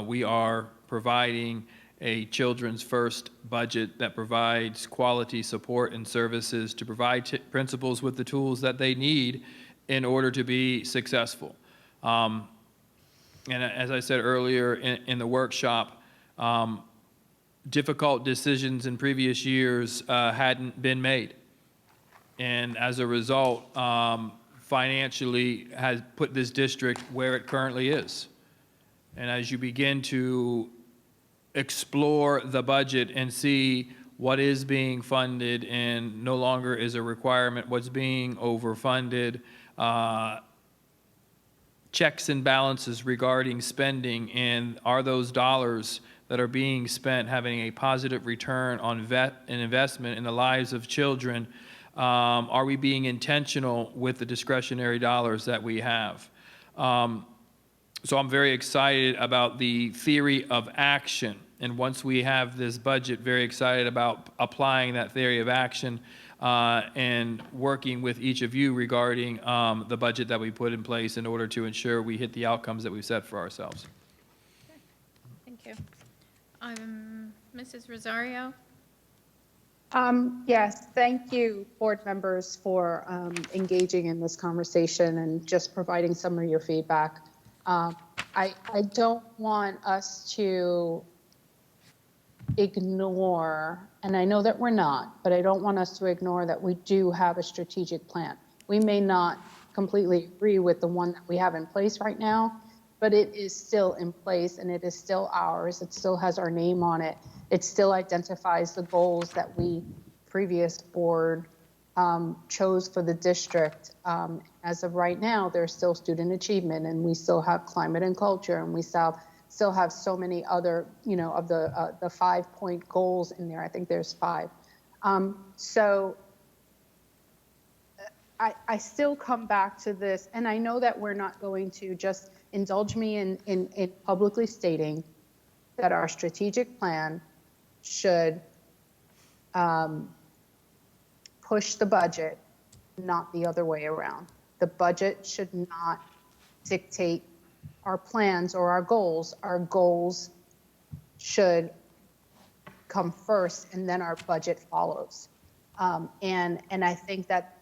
We are providing a children's first budget that provides quality support and services to provide principals with the tools that they need in order to be successful. And as I said earlier in the workshop, difficult decisions in previous years hadn't been made. And as a result, financially has put this district where it currently is. And as you begin to explore the budget and see what is being funded and no longer is a requirement, what's being overfunded, checks and balances regarding spending, and are those dollars that are being spent having a positive return on an investment in the lives of children? Are we being intentional with the discretionary dollars that we have? So I'm very excited about the theory of action. And once we have this budget, very excited about applying that theory of action and working with each of you regarding the budget that we put in place in order to ensure we hit the outcomes that we've set for ourselves. Thank you. Mrs. Rosario? Yes, thank you, board members, for engaging in this conversation and just providing some of your feedback. I don't want us to ignore, and I know that we're not, but I don't want us to ignore that we do have a strategic plan. We may not completely agree with the one that we have in place right now, but it is still in place and it is still ours. It still has our name on it. It still identifies the goals that we, previous board, chose for the district. As of right now, there's still student achievement, and we still have climate and culture, and we still have so many other, you know, of the 5-point goals in there. I think there's 5. So I still come back to this, and I know that we're not going to just indulge me in publicly stating that our strategic plan should push the budget, not the other way around. The budget should not dictate our plans or our goals. Our goals should come first, and then our budget follows. And I think that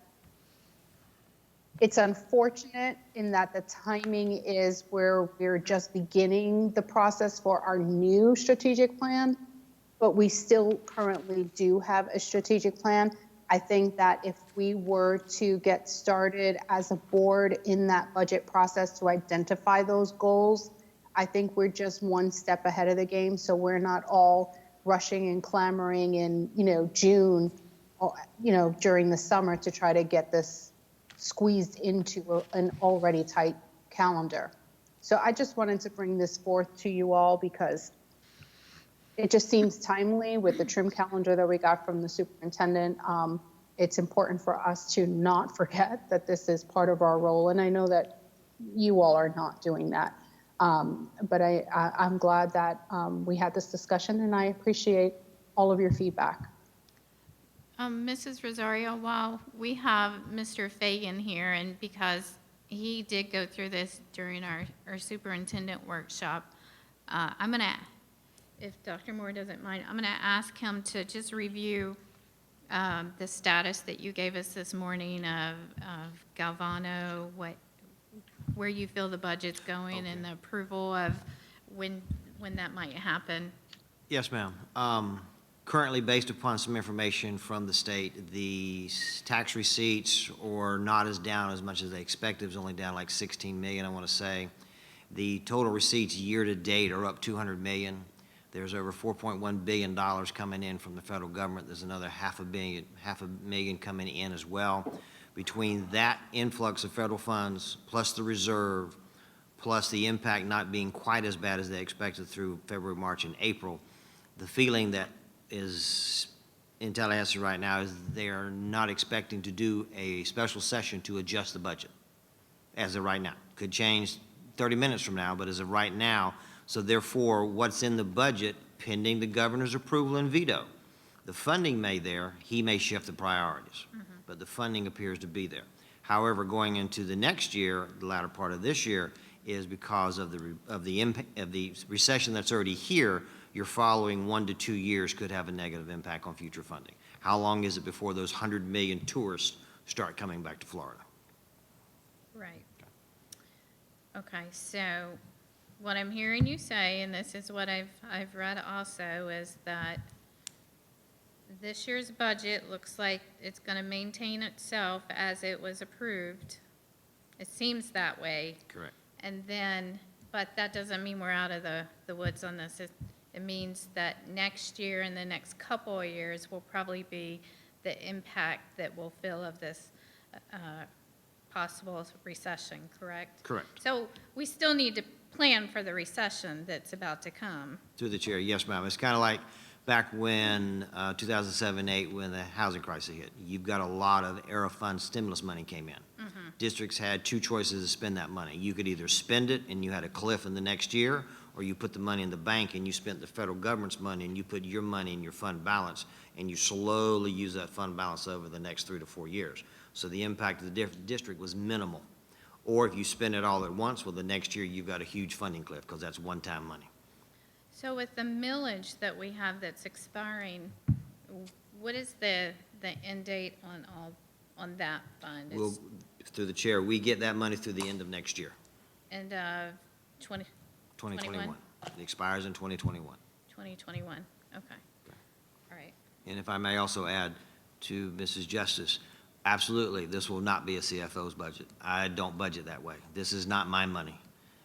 it's unfortunate in that the timing is where we're just beginning the process for our new strategic plan, but we still currently do have a strategic plan. I think that if we were to get started as a board in that budget process to identify those goals, I think we're just one step ahead of the game. So we're not all rushing and clamoring in, you know, June, you know, during the summer to try to get this squeezed into an already tight calendar. So I just wanted to bring this forth to you all because it just seems timely with the trim calendar that we got from the superintendent. It's important for us to not forget that this is part of our role, and I know that you all are not doing that. But I'm glad that we had this discussion, and I appreciate all of your feedback. Mrs. Rosario, while we have Mr. Fagan here, and because he did go through this during our superintendent workshop, I'm going to, if Dr. Moore doesn't mind, I'm going to ask him to just review the status that you gave us this morning of Galvano, where you feel the budget's going, okay, and the approval of when that might happen. Yes, ma'am. Currently, based upon some information from the state, the tax receipts are not as down as much as they expected. It was only down like 16 million, I want to say. The total receipts year to date are up 200 million. There's over $4.1 billion coming in from the federal government. There's another half a million coming in as well. Between that influx of federal funds, plus the reserve, plus the impact not being quite as bad as they expected through February, March, and April, the feeling that is in Tallahassee right now is they're not expecting to do a special session to adjust the budget as of right now. Could change 30 minutes from now, but as of right now, so therefore, what's in the budget pending the governor's approval and veto? The funding may there, he may shift the priorities, but the funding appears to be there. However, going into the next year, the latter part of this year, is because of the recession that's already here, your following 1 to 2 years could have a negative impact on future funding. How long is it before those 100 million tourists start coming back to Florida? Right. Okay, so what I'm hearing you say, and this is what I've read also, is that this year's budget looks like it's going to maintain itself as it was approved. It seems that way. Correct. And then, but that doesn't mean we're out of the woods on this. It means that next year and the next couple of years will probably be the impact that we'll feel of this possible recession, correct? Correct. So we still need to plan for the recession that's about to come. Through the chair, yes, ma'am. It's kind of like back when 2007-8, when the housing crisis hit. You've got a lot of ERA fund stimulus money came in. Districts had two choices to spend that money. You could either spend it and you had a cliff in the next year, or you put the money in the bank and you spent the federal government's money and you put your money in your fund balance and you slowly use that fund balance over the next 3 to 4 years. So the impact of the district was minimal. Or if you spend it all at once, well, the next year you've got a huge funding cliff because that's one-time money. So with the millage that we have that's expiring, what is the end date on that fund? We'll, through the chair, we get that money through the end of next year, End of 2021. It expires in 2021. 2021, okay. All right. And if I may also add to Mrs. Justice, absolutely, this will not be a CFO's budget. I don't budget that way. This is not my money.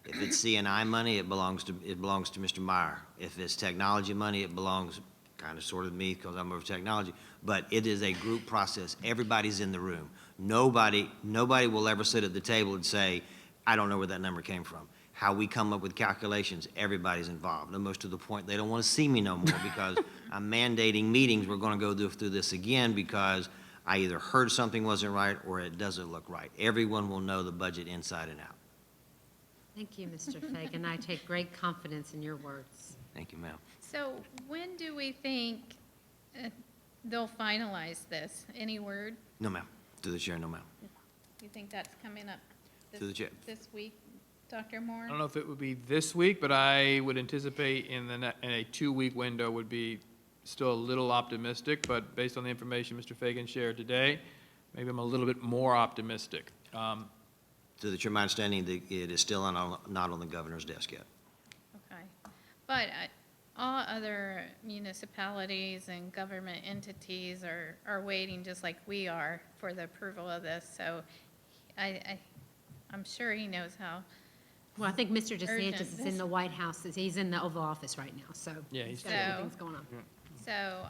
If it's CNI money, it belongs to Mr. Meyer. If it's technology money, it belongs kind of sort of me because I'm over technology. But it is a group process. Everybody's in the room. Nobody will ever sit at the table and say, I don't know where that number came from. How we come up with calculations, everybody's involved. Almost to the point they don't want to see me no more because I'm mandating meetings. We're going to go through this again because I either heard something wasn't right or it doesn't look right. Everyone will know the budget inside and out. Thank you, Mr. Fagan. I take great confidence in your words. Thank you, ma'am. So when do we think they'll finalize this? Any word? No, ma'am. To the chair, no, ma'am. You think that's coming up To the chair. this week, Dr. Moore? I don't know if it would be this week, but I would anticipate in a 2-week window would be still a little optimistic, but based on the information Mr. Fagan shared today, maybe I'm a little bit more optimistic. To the chair, my understanding that it is still not on the governor's desk yet. Okay. But all other municipalities and government entities are waiting, just like we are, for the approval of this. So I'm sure he knows how. Well, I think Mr. DeSantis Urgent. is in the White House. He's in the Oval Office right now, so Yeah, he's he's got So- other things going on. So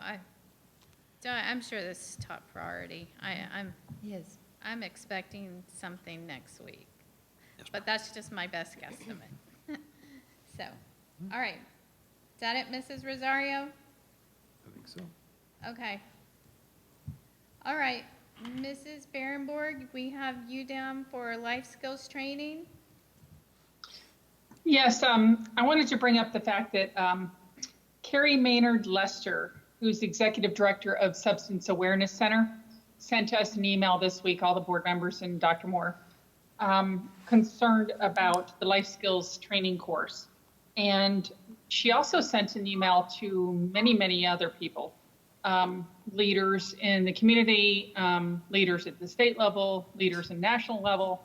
I'm sure this is top priority. Yes. I'm expecting something next week. Yes, But that's just my best guesstimate. So, all right. Is that it, Mrs. Rosario? I think so. Okay. All right, Mrs. Berenborg, we have you down for life skills training. Yes, I wanted to bring up the fact that Carrie Maynard Lester, who's Executive Director of Substance Awareness Center, sent us an email this week, all the board members and Dr. Moore, concerned about the life skills training course. And she also sent an email to many, many other people, leaders in the community, leaders at the state level, leaders in national level,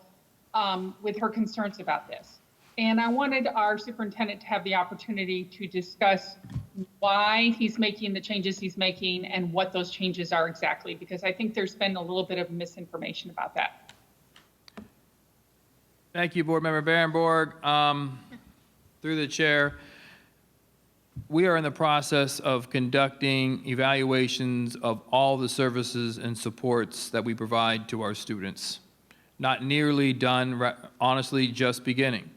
with her concerns about this. And I wanted our superintendent to have the opportunity to discuss why he's making the changes he's making and what those changes are exactly, because I think there's been a little bit of misinformation about that. Thank you, Board Member Berenborg. Through the chair, we are in the process of conducting evaluations of all the services and supports that we provide to our students. Not nearly done, honestly, just beginning.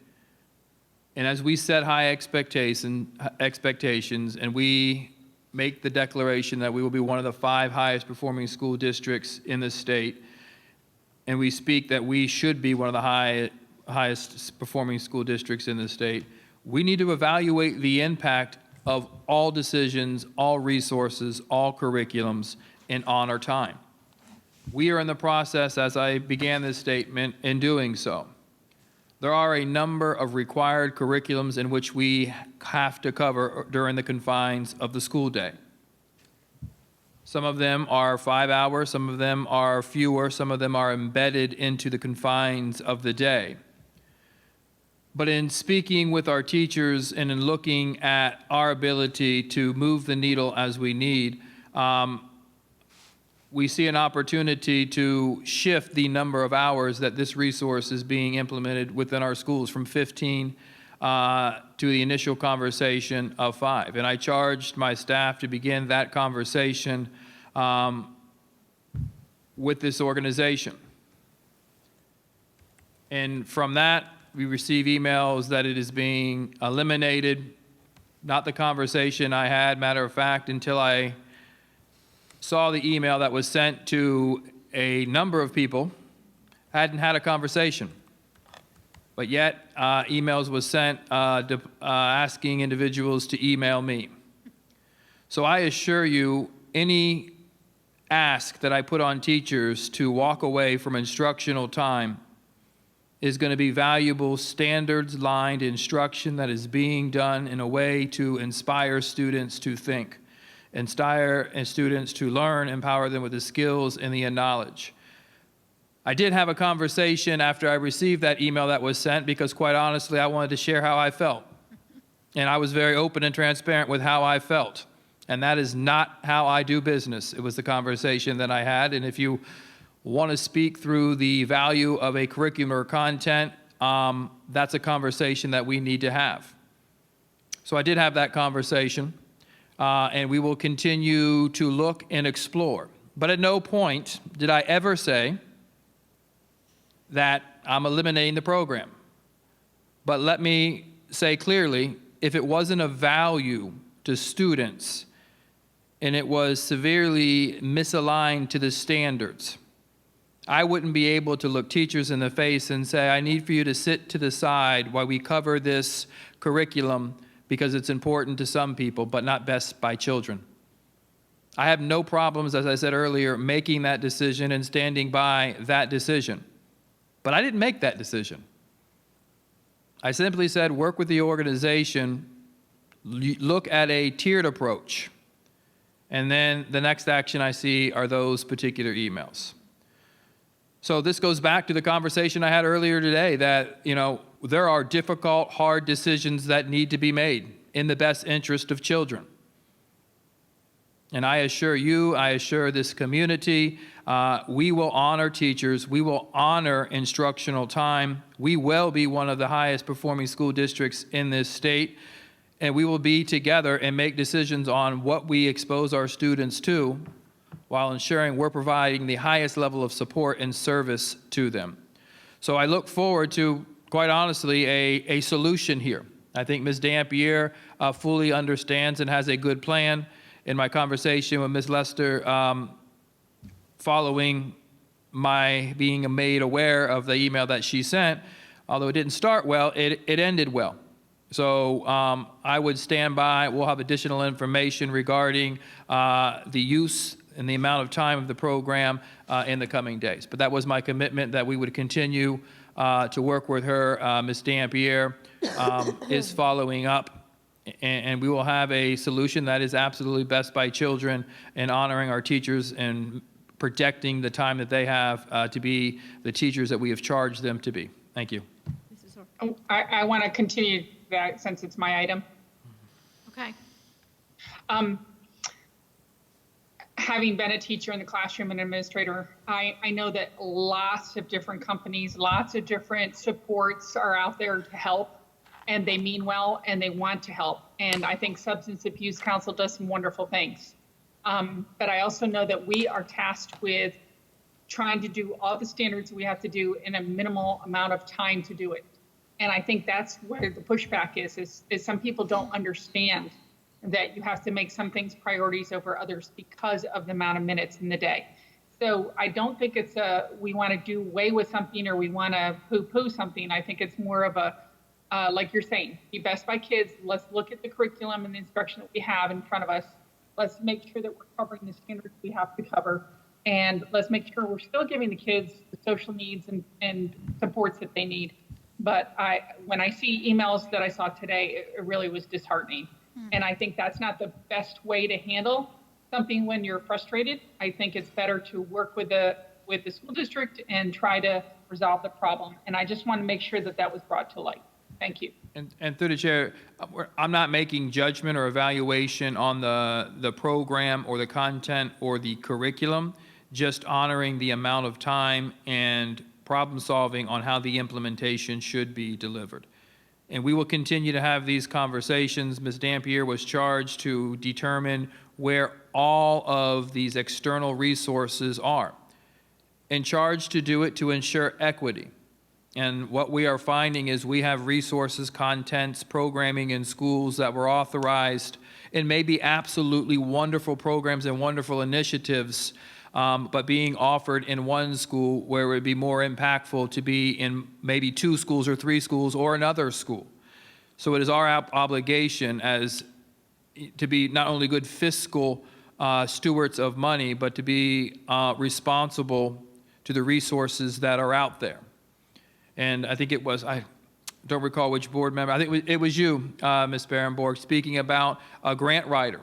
And as we set high expectations and we make the declaration that we will be one of the 5 highest performing school districts in the state, and we speak that we should be one of the highest performing school districts in the state, we need to evaluate the impact of all decisions, all resources, all curriculums, and on our time. We are in the process, as I began this statement, in doing so. There are a number of required curriculums in which we have to cover during the confines of the school day. Some of them are 5 hours, some of them are fewer, some of them are embedded into the confines of the day. But in speaking with our teachers and in looking at our ability to move the needle as we need, we see an opportunity to shift the number of hours that this resource is being implemented within our schools from 15 to the initial conversation of 5. And I charged my staff to begin that conversation with this organization. And from that, we receive emails that it is being eliminated. Not the conversation I had, matter of fact, until I saw the email that was sent to a number of people, hadn't had a conversation. But yet, emails was sent asking individuals to email me. So I assure you, any ask that I put on teachers to walk away from instructional time is going to be valuable, standards-lined instruction that is being done in a way to inspire students to think, inspire students to learn, empower them with the skills and the knowledge. I did have a conversation after I received that email that was sent because, quite honestly, I wanted to share how I felt. And I was very open and transparent with how I felt. And that is not how I do business. It was the conversation that I had. And if you want to speak through the value of a curriculum or content, that's a conversation that we need to have. So I did have that conversation, and we will continue to look and explore. But at no point did I ever say that I'm eliminating the program. But let me say clearly, if it wasn't of value to students and it was severely misaligned to the standards, I wouldn't be able to look teachers in the face and say, I need for you to sit to the side while we cover this curriculum because it's important to some people, but not best by children. I have no problems, as I said earlier, making that decision and standing by that decision. But I didn't make that decision. I simply said, work with the organization, look at a tiered approach, and then the next action I see are those particular emails. So this goes back to the conversation I had earlier today that, there are difficult, hard decisions that need to be made in the best interest of children. And I assure you, I assure this community, we will honor teachers, we will honor instructional time, we will be one of the highest performing school districts in this state, and we will be together and make decisions on what we expose our students to, while ensuring we're providing the highest level of support and service to them. So I look forward to, quite honestly, a solution here. I think Ms. Dampier fully understands and has a good plan. In my conversation with Ms. Lester, following my being made aware of the email that she sent, although it didn't start well, it ended well. So I would stand by. We'll have additional information regarding the use and the amount of time of the program in the coming days. But that was my commitment that we would continue to work with her. Ms. Dampier is following up, and we will have a solution that is absolutely best by children and honoring our teachers and protecting the time that they have to be the teachers that we have charged them to be. Thank you. I want to continue that since it's my item. Okay. Having been a teacher in the classroom and administrator, I know that lots of different companies, lots of different supports are out there to help. and they mean well, and they want to help. And I think Substance Abuse Council does some wonderful things. But I also know that we are tasked with trying to do all the standards we have to do in a minimal amount of time to do it. And I think that's where the pushback is some people don't understand that you have to make some things priorities over others because of the amount of minutes in the day. So I don't think it's we want to do away with something or we want to poo-poo something. I think it's more of a, like you're saying, be best by kids. Let's look at the curriculum and the instruction that we have in front of us. Let's make sure that we're covering the standards we have to cover. And let's make sure we're still giving the kids the social needs and supports that they need. But when I see emails that I saw today, it really was disheartening. And I think that's not the best way to handle something when you're frustrated. I think it's better to work with the school district and try to resolve the problem. And I just want to make sure that that was brought to light. Thank you. And through the chair, I'm not making judgment or evaluation on the program or the content or the curriculum, just honoring the amount of time and problem solving on how the implementation should be delivered. And we will continue to have these conversations. Ms. Dampier was charged to determine where all of these external resources are, and charged to do it to ensure equity. And what we are finding is we have resources, contents, programming in schools that were authorized and maybe absolutely wonderful programs and wonderful initiatives, but being offered in one school where it would be more impactful to be in maybe 2 schools or 3 schools or another school. So it is our obligation as to be not only good fiscal stewards of money, but to be responsible to the resources that are out there. And I think it was, I don't recall which board member, I think it was you, Ms. Barenborg, speaking about a grant writer.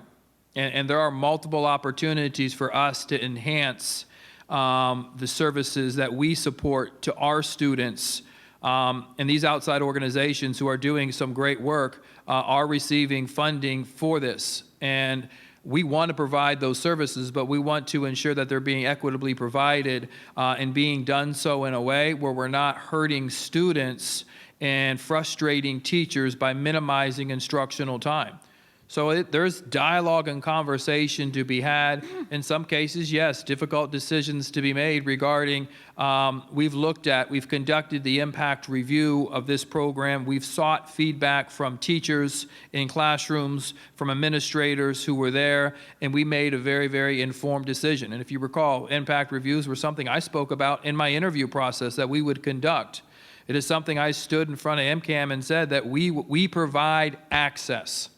And there are multiple opportunities for us to enhance the services that we support to our students. And these outside organizations who are doing some great work are receiving funding for this. And we want to provide those services, but we want to ensure that they're being equitably provided and being done so in a way where we're not hurting students and frustrating teachers by minimizing instructional time. So there's dialogue and conversation to be had. In some cases, yes, difficult decisions to be made regarding, we've conducted the impact review of this program. We've sought feedback from teachers in classrooms, from administrators who were there, and we made a very, very informed decision. And if you recall, impact reviews were something I spoke about in my interview process that we would conduct. It is something I stood in front of MCAM and said that we provide access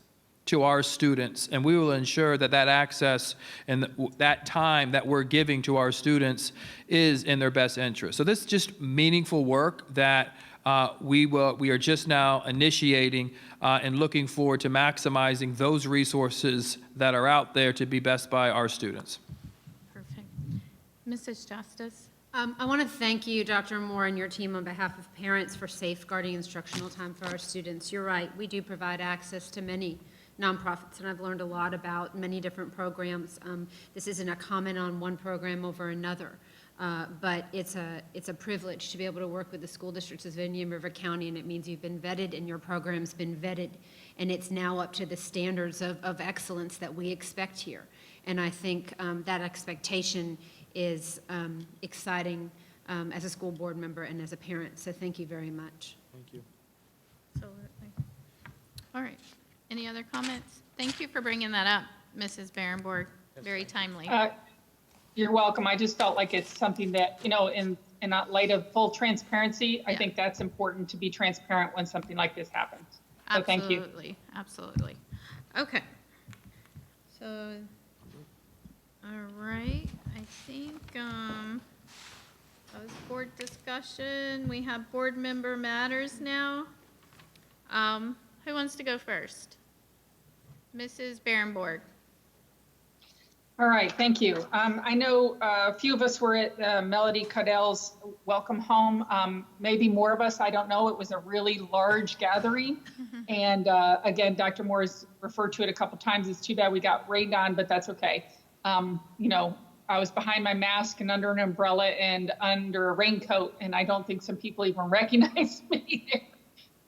to our students, and we will ensure that that access and that time that we're giving to our students is in their best interest. So this is just meaningful work that we are just now initiating and looking forward to maximizing those resources that are out there to be best by our students. Perfect. Mrs. Justice? I want to thank you, Dr. Moore, and your team on behalf of parents for safeguarding instructional time for our students. You're right, we do provide access to many nonprofits, and I've learned a lot about many different programs. This isn't a comment on one program over another, but it's a privilege to be able to work with the school districts of Indian River County, and it means you've been vetted and your program's been vetted, and it's now up to the standards of excellence that we expect here. And I think that expectation is exciting as a school board member and as a parent, so thank you very much. Thank you. Absolutely. All right. Any other comments? Thank you for bringing that up, Mrs. Barenborg. Very timely. You're welcome. I just felt like it's something that, in light of full transparency, I think that's important to be transparent when something like this happens. So thank you. Absolutely. Absolutely. Okay. So, all right. I think that was board discussion. We have board member matters now. Who wants to go first? Mrs. Barenborg. All right, thank you. I know a few of us were at Melody Caudell's Welcome Home. Maybe more of us, I don't know. It was a really large gathering. And again, Dr. Moore's referred to it a couple times. It's too bad we got rained on, but that's okay. I was behind my mask and under an umbrella and under a raincoat, and I don't think some people even recognized me there.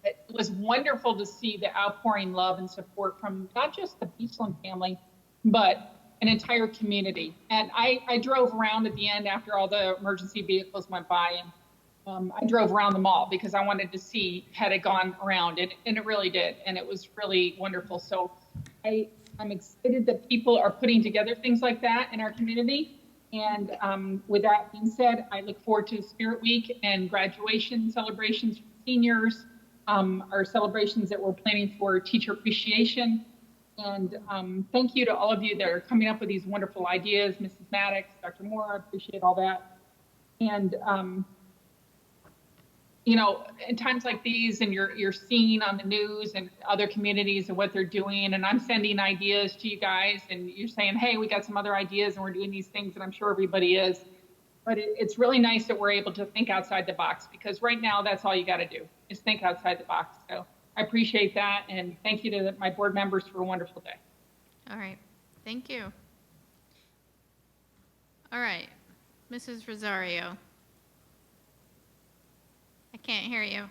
It was wonderful to see the outpouring love and support from not just the Beachland family, but an entire community. And I drove around at the end after all the emergency vehicles went by, and I drove around the mall because I wanted to see had it gone around, and it really did, and it was really wonderful. So I'm excited that people are putting together things like that in our community. And with that being said, I look forward to Spirit Week and graduation celebrations for seniors, our celebrations that we're planning for teacher appreciation. And thank you to all of you that are coming up with these wonderful ideas, Mrs. Maddox, Dr. Moore, I appreciate all that. And, you know, in times like these, and you're seeing on the news and other communities and what they're doing, and I'm sending ideas to you guys, and you're saying, hey, we got some other ideas, and we're doing these things, and I'm sure everybody is. But it's really nice that we're able to think outside the box, because right now that's all you got to do is think outside the box. So I appreciate that, and thank you to my board members for a wonderful day. All right, thank you. All right, Mrs. Rosario. I can't hear you.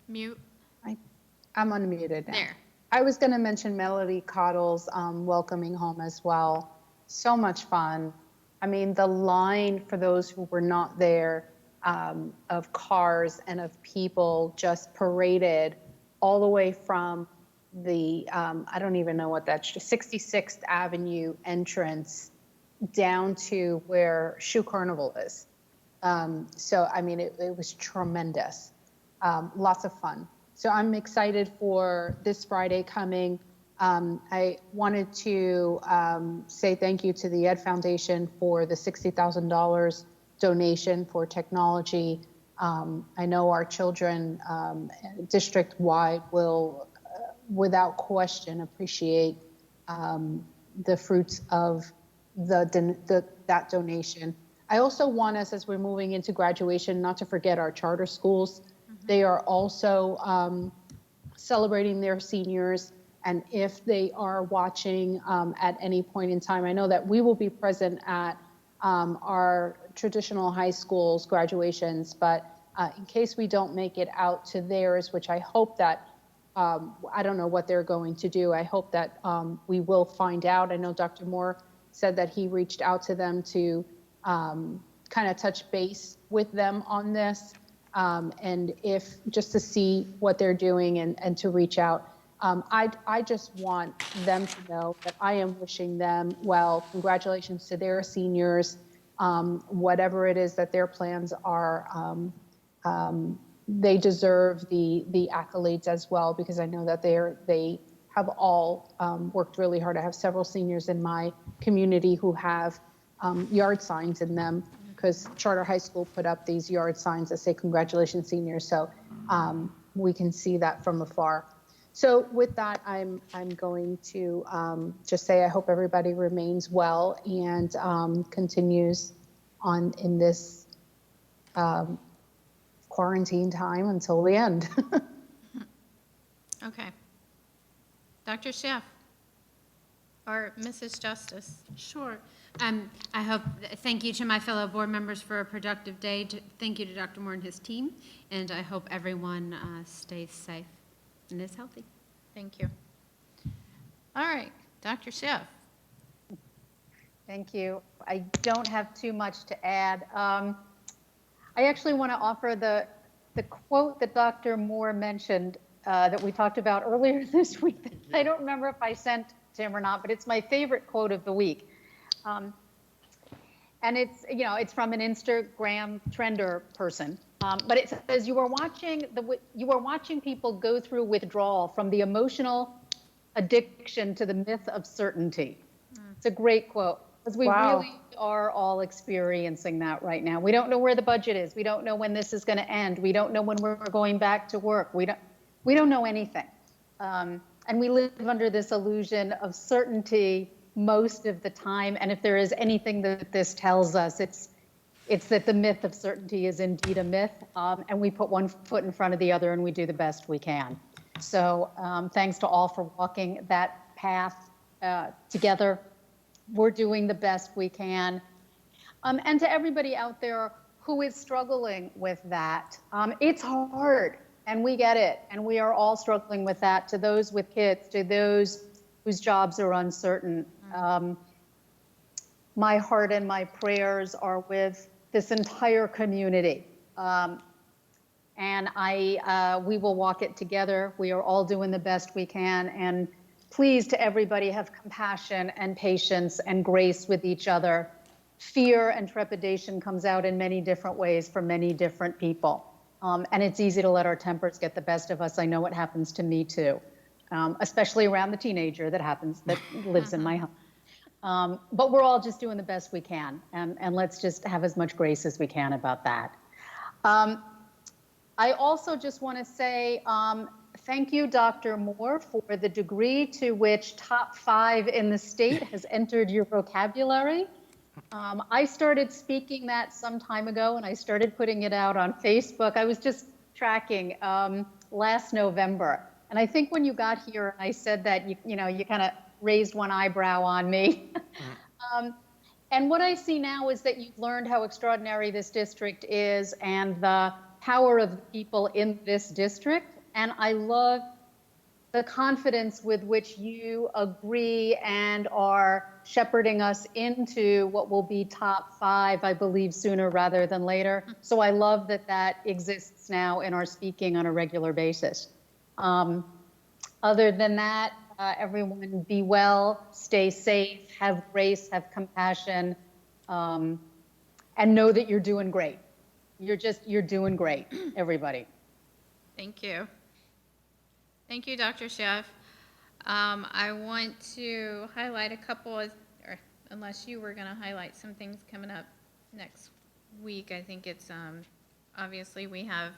Mute. I'm unmuted now. There. I was going to mention Melody Cottle's welcoming home as well. So much fun. I mean, the line for those who were not there of cars and of people just paraded all the way from the, I don't even know what that's, 66th Avenue entrance down to where Shoe Carnival is. So, I mean, it was tremendous. Lots of fun. So I'm excited for this Friday coming. I wanted to say thank you to the Ed Foundation for the $60,000 donation for technology. I know our children district-wide will, without question, appreciate the fruits of that donation. I also want us, as we're moving into graduation, not to forget our charter schools. They are also celebrating their seniors. And if they are watching at any point in time, I know that we will be present at our traditional high schools graduations, but in case we don't make it out to theirs, which I hope that, I don't know what they're going to do. I hope that we will find out. I know Dr. Moore said that he reached out to them to kind of touch base with them on this, and if just to see what they're doing and to reach out. I just want them to know that I am wishing them well. Congratulations to their seniors. Whatever it is that their plans are, they deserve the accolades as well, because I know that they have all worked really hard. I have several seniors in my community who have yard signs in them, because Charter High School put up these yard signs that say congratulations seniors. So we can see that from afar. So with that, I'm going to just say I hope everybody remains well and continues on in this quarantine time until the end. Okay. Dr. Schiff or Mrs. Justice. Sure. Thank you to my fellow board members for a productive day. Thank you to Dr. Moore and his team, and I hope everyone stays safe and is healthy. Thank you. All right, Dr. Schiff. Thank you. I don't have too much to add. I actually want to offer the quote that Dr. Moore mentioned that we talked about earlier this week. I don't remember if I sent to him or not, but it's my favorite quote of the week. And it's, you know, it's from an Instagram trender person. But it says, you are watching people go through withdrawal from the emotional addiction to the myth of certainty. It's a great quote, because we really are all experiencing that right now. We don't know where the budget is. We don't know when this is going to end. We don't know when we're going back to work. We don't know anything. And we live under this illusion of certainty most of the time. And if there is anything that this tells us, it's that the myth of certainty is indeed a myth, and we put one foot in front of the other and we do the best we can. So thanks to all for walking that path together. We're doing the best we can. And to everybody out there who is struggling with that. It's hard, and we get it, and we are all struggling with that, to those with kids, to those whose jobs are uncertain. My heart and my prayers are with this entire community. And we will walk it together. We are all doing the best we can. And please, to everybody, have compassion and patience and grace with each other. Fear and trepidation comes out in many different ways for many different people. And it's easy to let our tempers get the best of us. I know it happens to me too, especially around the teenager that lives in my home. But we're all just doing the best we can. And let's just have as much grace as we can about that. I also just want to say thank you, Dr. Moore, for the degree to which top 5 in the state has entered your vocabulary. I started speaking that some time ago, and I started putting it out on Facebook. I was just tracking last November. And I think when you got here and I said that, you kind of raised one eyebrow on me. And what I see now is that you've learned how extraordinary this district is and the power of the people in this district. And I love the confidence with which you agree and are shepherding us into what will be top 5, I believe, sooner rather than later. So I love that that exists now in our speaking on a regular basis. Other than that, everyone be well, stay safe, have grace, have compassion, and know that you're doing great. You're doing great, everybody. Thank you. Thank you, Dr. Chef. I want to highlight a couple, or unless you were going to highlight some things coming up next week. I think it's, obviously we have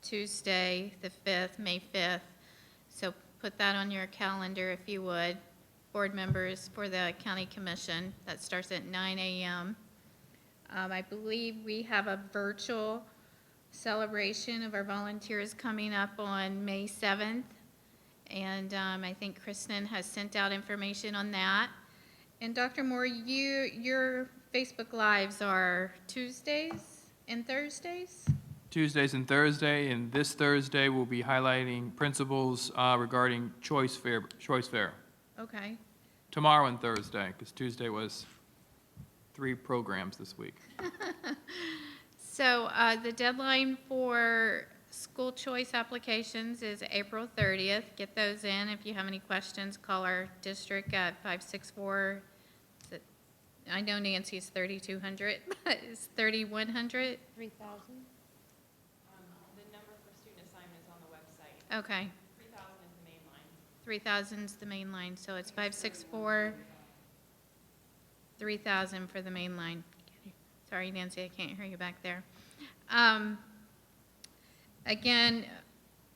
Tuesday, the 5th, May 5th. So put that on your calendar if you would. Board members for the county commission. That starts at 9 a.m. I believe we have a virtual celebration of our volunteers coming up on May 7th. And I think Kristen has sent out information on that. And Dr. Moore, your Facebook Lives are Tuesdays and Thursdays? Tuesdays and Thursday, and this Thursday we'll be highlighting principles regarding choice fair. Okay. Tomorrow and Thursday, because Tuesday was 3 programs this week. So the deadline for school choice applications is April 30th. Get those in. If you have any questions, call our district at 564. I know Nancy's 3200, but it's 3100. 3,000? The number for student assignment is on the website. Okay. 3,000 is the main line. 3,000 is the main line, so it's 564, 3,000 for the main line. Sorry, Nancy, I can't hear you back there. Again,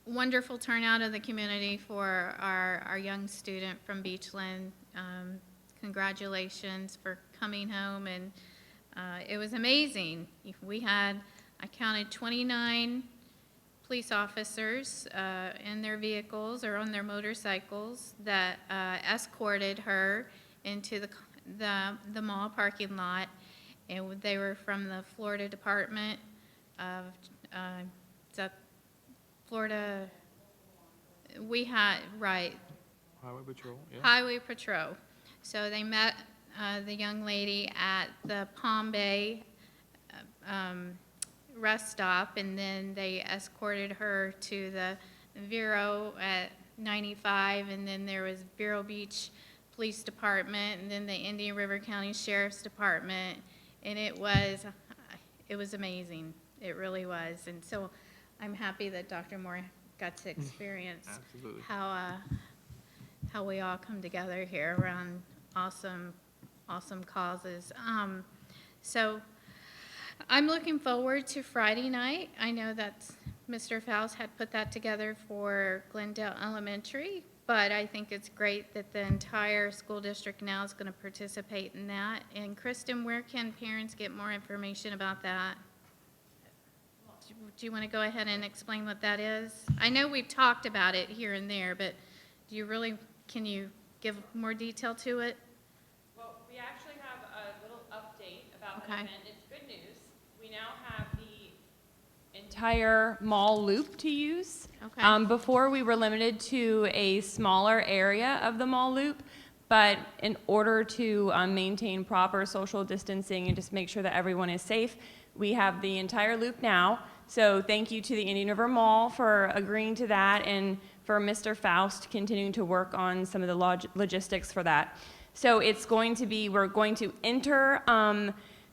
wonderful turnout of the community for our young student from Beachland. Congratulations for coming home, and it was amazing. I counted 29 police officers in their vehicles or on their motorcycles that escorted her into the mall parking lot, and they were from the Florida Department of Florida. We had Highway Patrol, yeah. Highway Patrol. So they met the young lady at the Palm Bay rest stop, and then they escorted her to the Vero at 95, and then there was Vero Beach Police Department, and then the Indian River County Sheriff's Department, and it was amazing. It really was. And so I'm happy that Dr. Moore got to experience Absolutely. how we all come together here around awesome causes. So I'm looking forward to Friday night. I know that Mr. Faust had put that together for Glendale Elementary, but I think it's great that the entire school district now is going to participate in that. And Kristen, where can parents get more information about that? Do you want to go ahead and explain what that is? I know we've talked about it here and there, but can you give more detail to it? Well, we actually have a little update about the Okay. event. It's good news. We now have the entire mall loop to use. Okay. Before, we were limited to a smaller area of the mall loop, but in order to maintain proper social distancing and just make sure that everyone is safe, we have the entire loop now. So thank you to the Indian River Mall for agreeing to that, and for Mr. Faust continuing to work on some of the logistics for that. So it's going to be, we're going to enter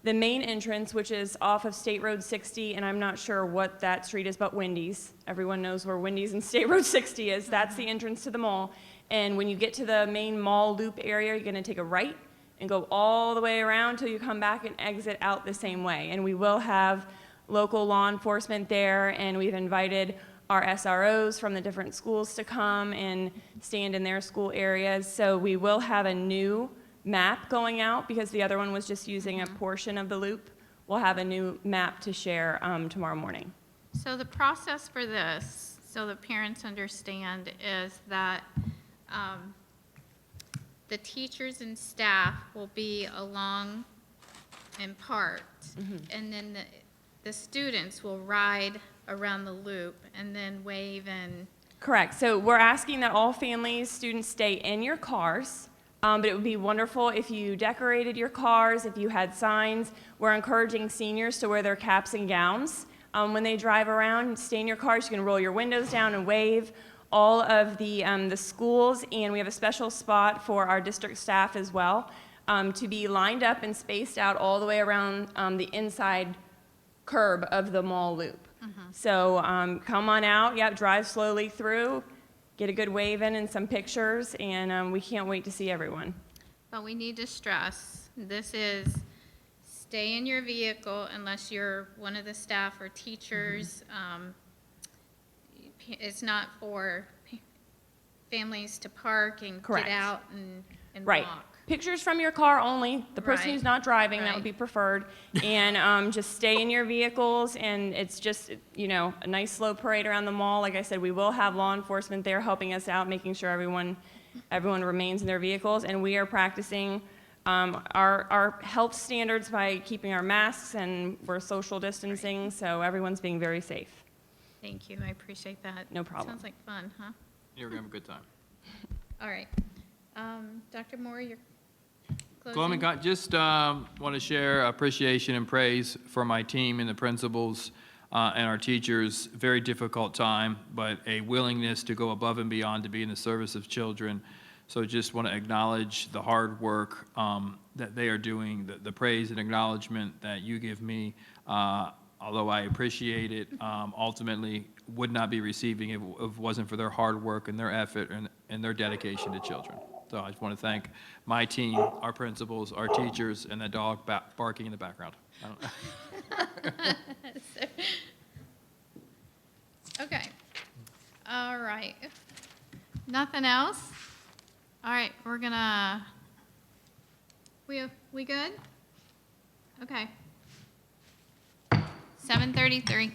the main entrance, which is off of State Road 60, and I'm not sure what that street is, but Wendy's. Everyone knows where Wendy's and State Road 60 is. That's the entrance to the mall. And when you get to the main mall loop area, you're gonna take a right and go all the way around till you come back and exit out the same way. And we will have local law enforcement there, and we've invited our SROs from the different schools to come and stand in their school areas. So we will have a new map going out because the other one was just using a portion of the loop. We'll have a new map to share tomorrow morning. So the process for this, so the parents understand, is that the teachers and staff will be along in part, and then the students will ride around the loop and then wave and... Correct. So we're asking that all families, students stay in your cars, but it would be wonderful if you decorated your cars, if you had signs. We're encouraging seniors to wear their caps and gowns. When they drive around, stay in your cars. You can roll your windows down and wave. All of the schools, and we have a special spot for our district staff as well, to be lined up and spaced out all the way around the inside curb of the mall loop. So come on out, drive slowly through, get a good wave in and some pictures, and we can't wait to see everyone. But we need to stress, this is stay in your vehicle unless you're one of the staff or teachers. It's not for families to park and Correct. get out and Right. walk. Pictures from your car only. The person Right. who's not driving, that Right. would be preferred. And just stay in your vehicles, and it's just, a nice slow parade around the mall. Like I said, we will have law enforcement there helping us out, making sure everyone remains in their vehicles. And we are practicing our health standards by keeping our masks, and we're social distancing, so everyone's being very safe. Thank you, I appreciate that. No problem. Sounds like fun, huh? You're going to have a good time. All right. Dr. Moore, your Columbine, closing? just want to share appreciation and praise for my team and the principals and our teachers. Very difficult time, but a willingness to go above and beyond to be in the service of children. So just want to acknowledge the hard work that they are doing, the praise and acknowledgement that you give me. Although I appreciate it, ultimately would not be receiving if it wasn't for their hard work and their effort and their dedication to children. So I just want to thank my team, our principals, our teachers, and the dog barking in the background. Okay. All right. Nothing else? All right, we're gonna, we good? Okay. 7:33.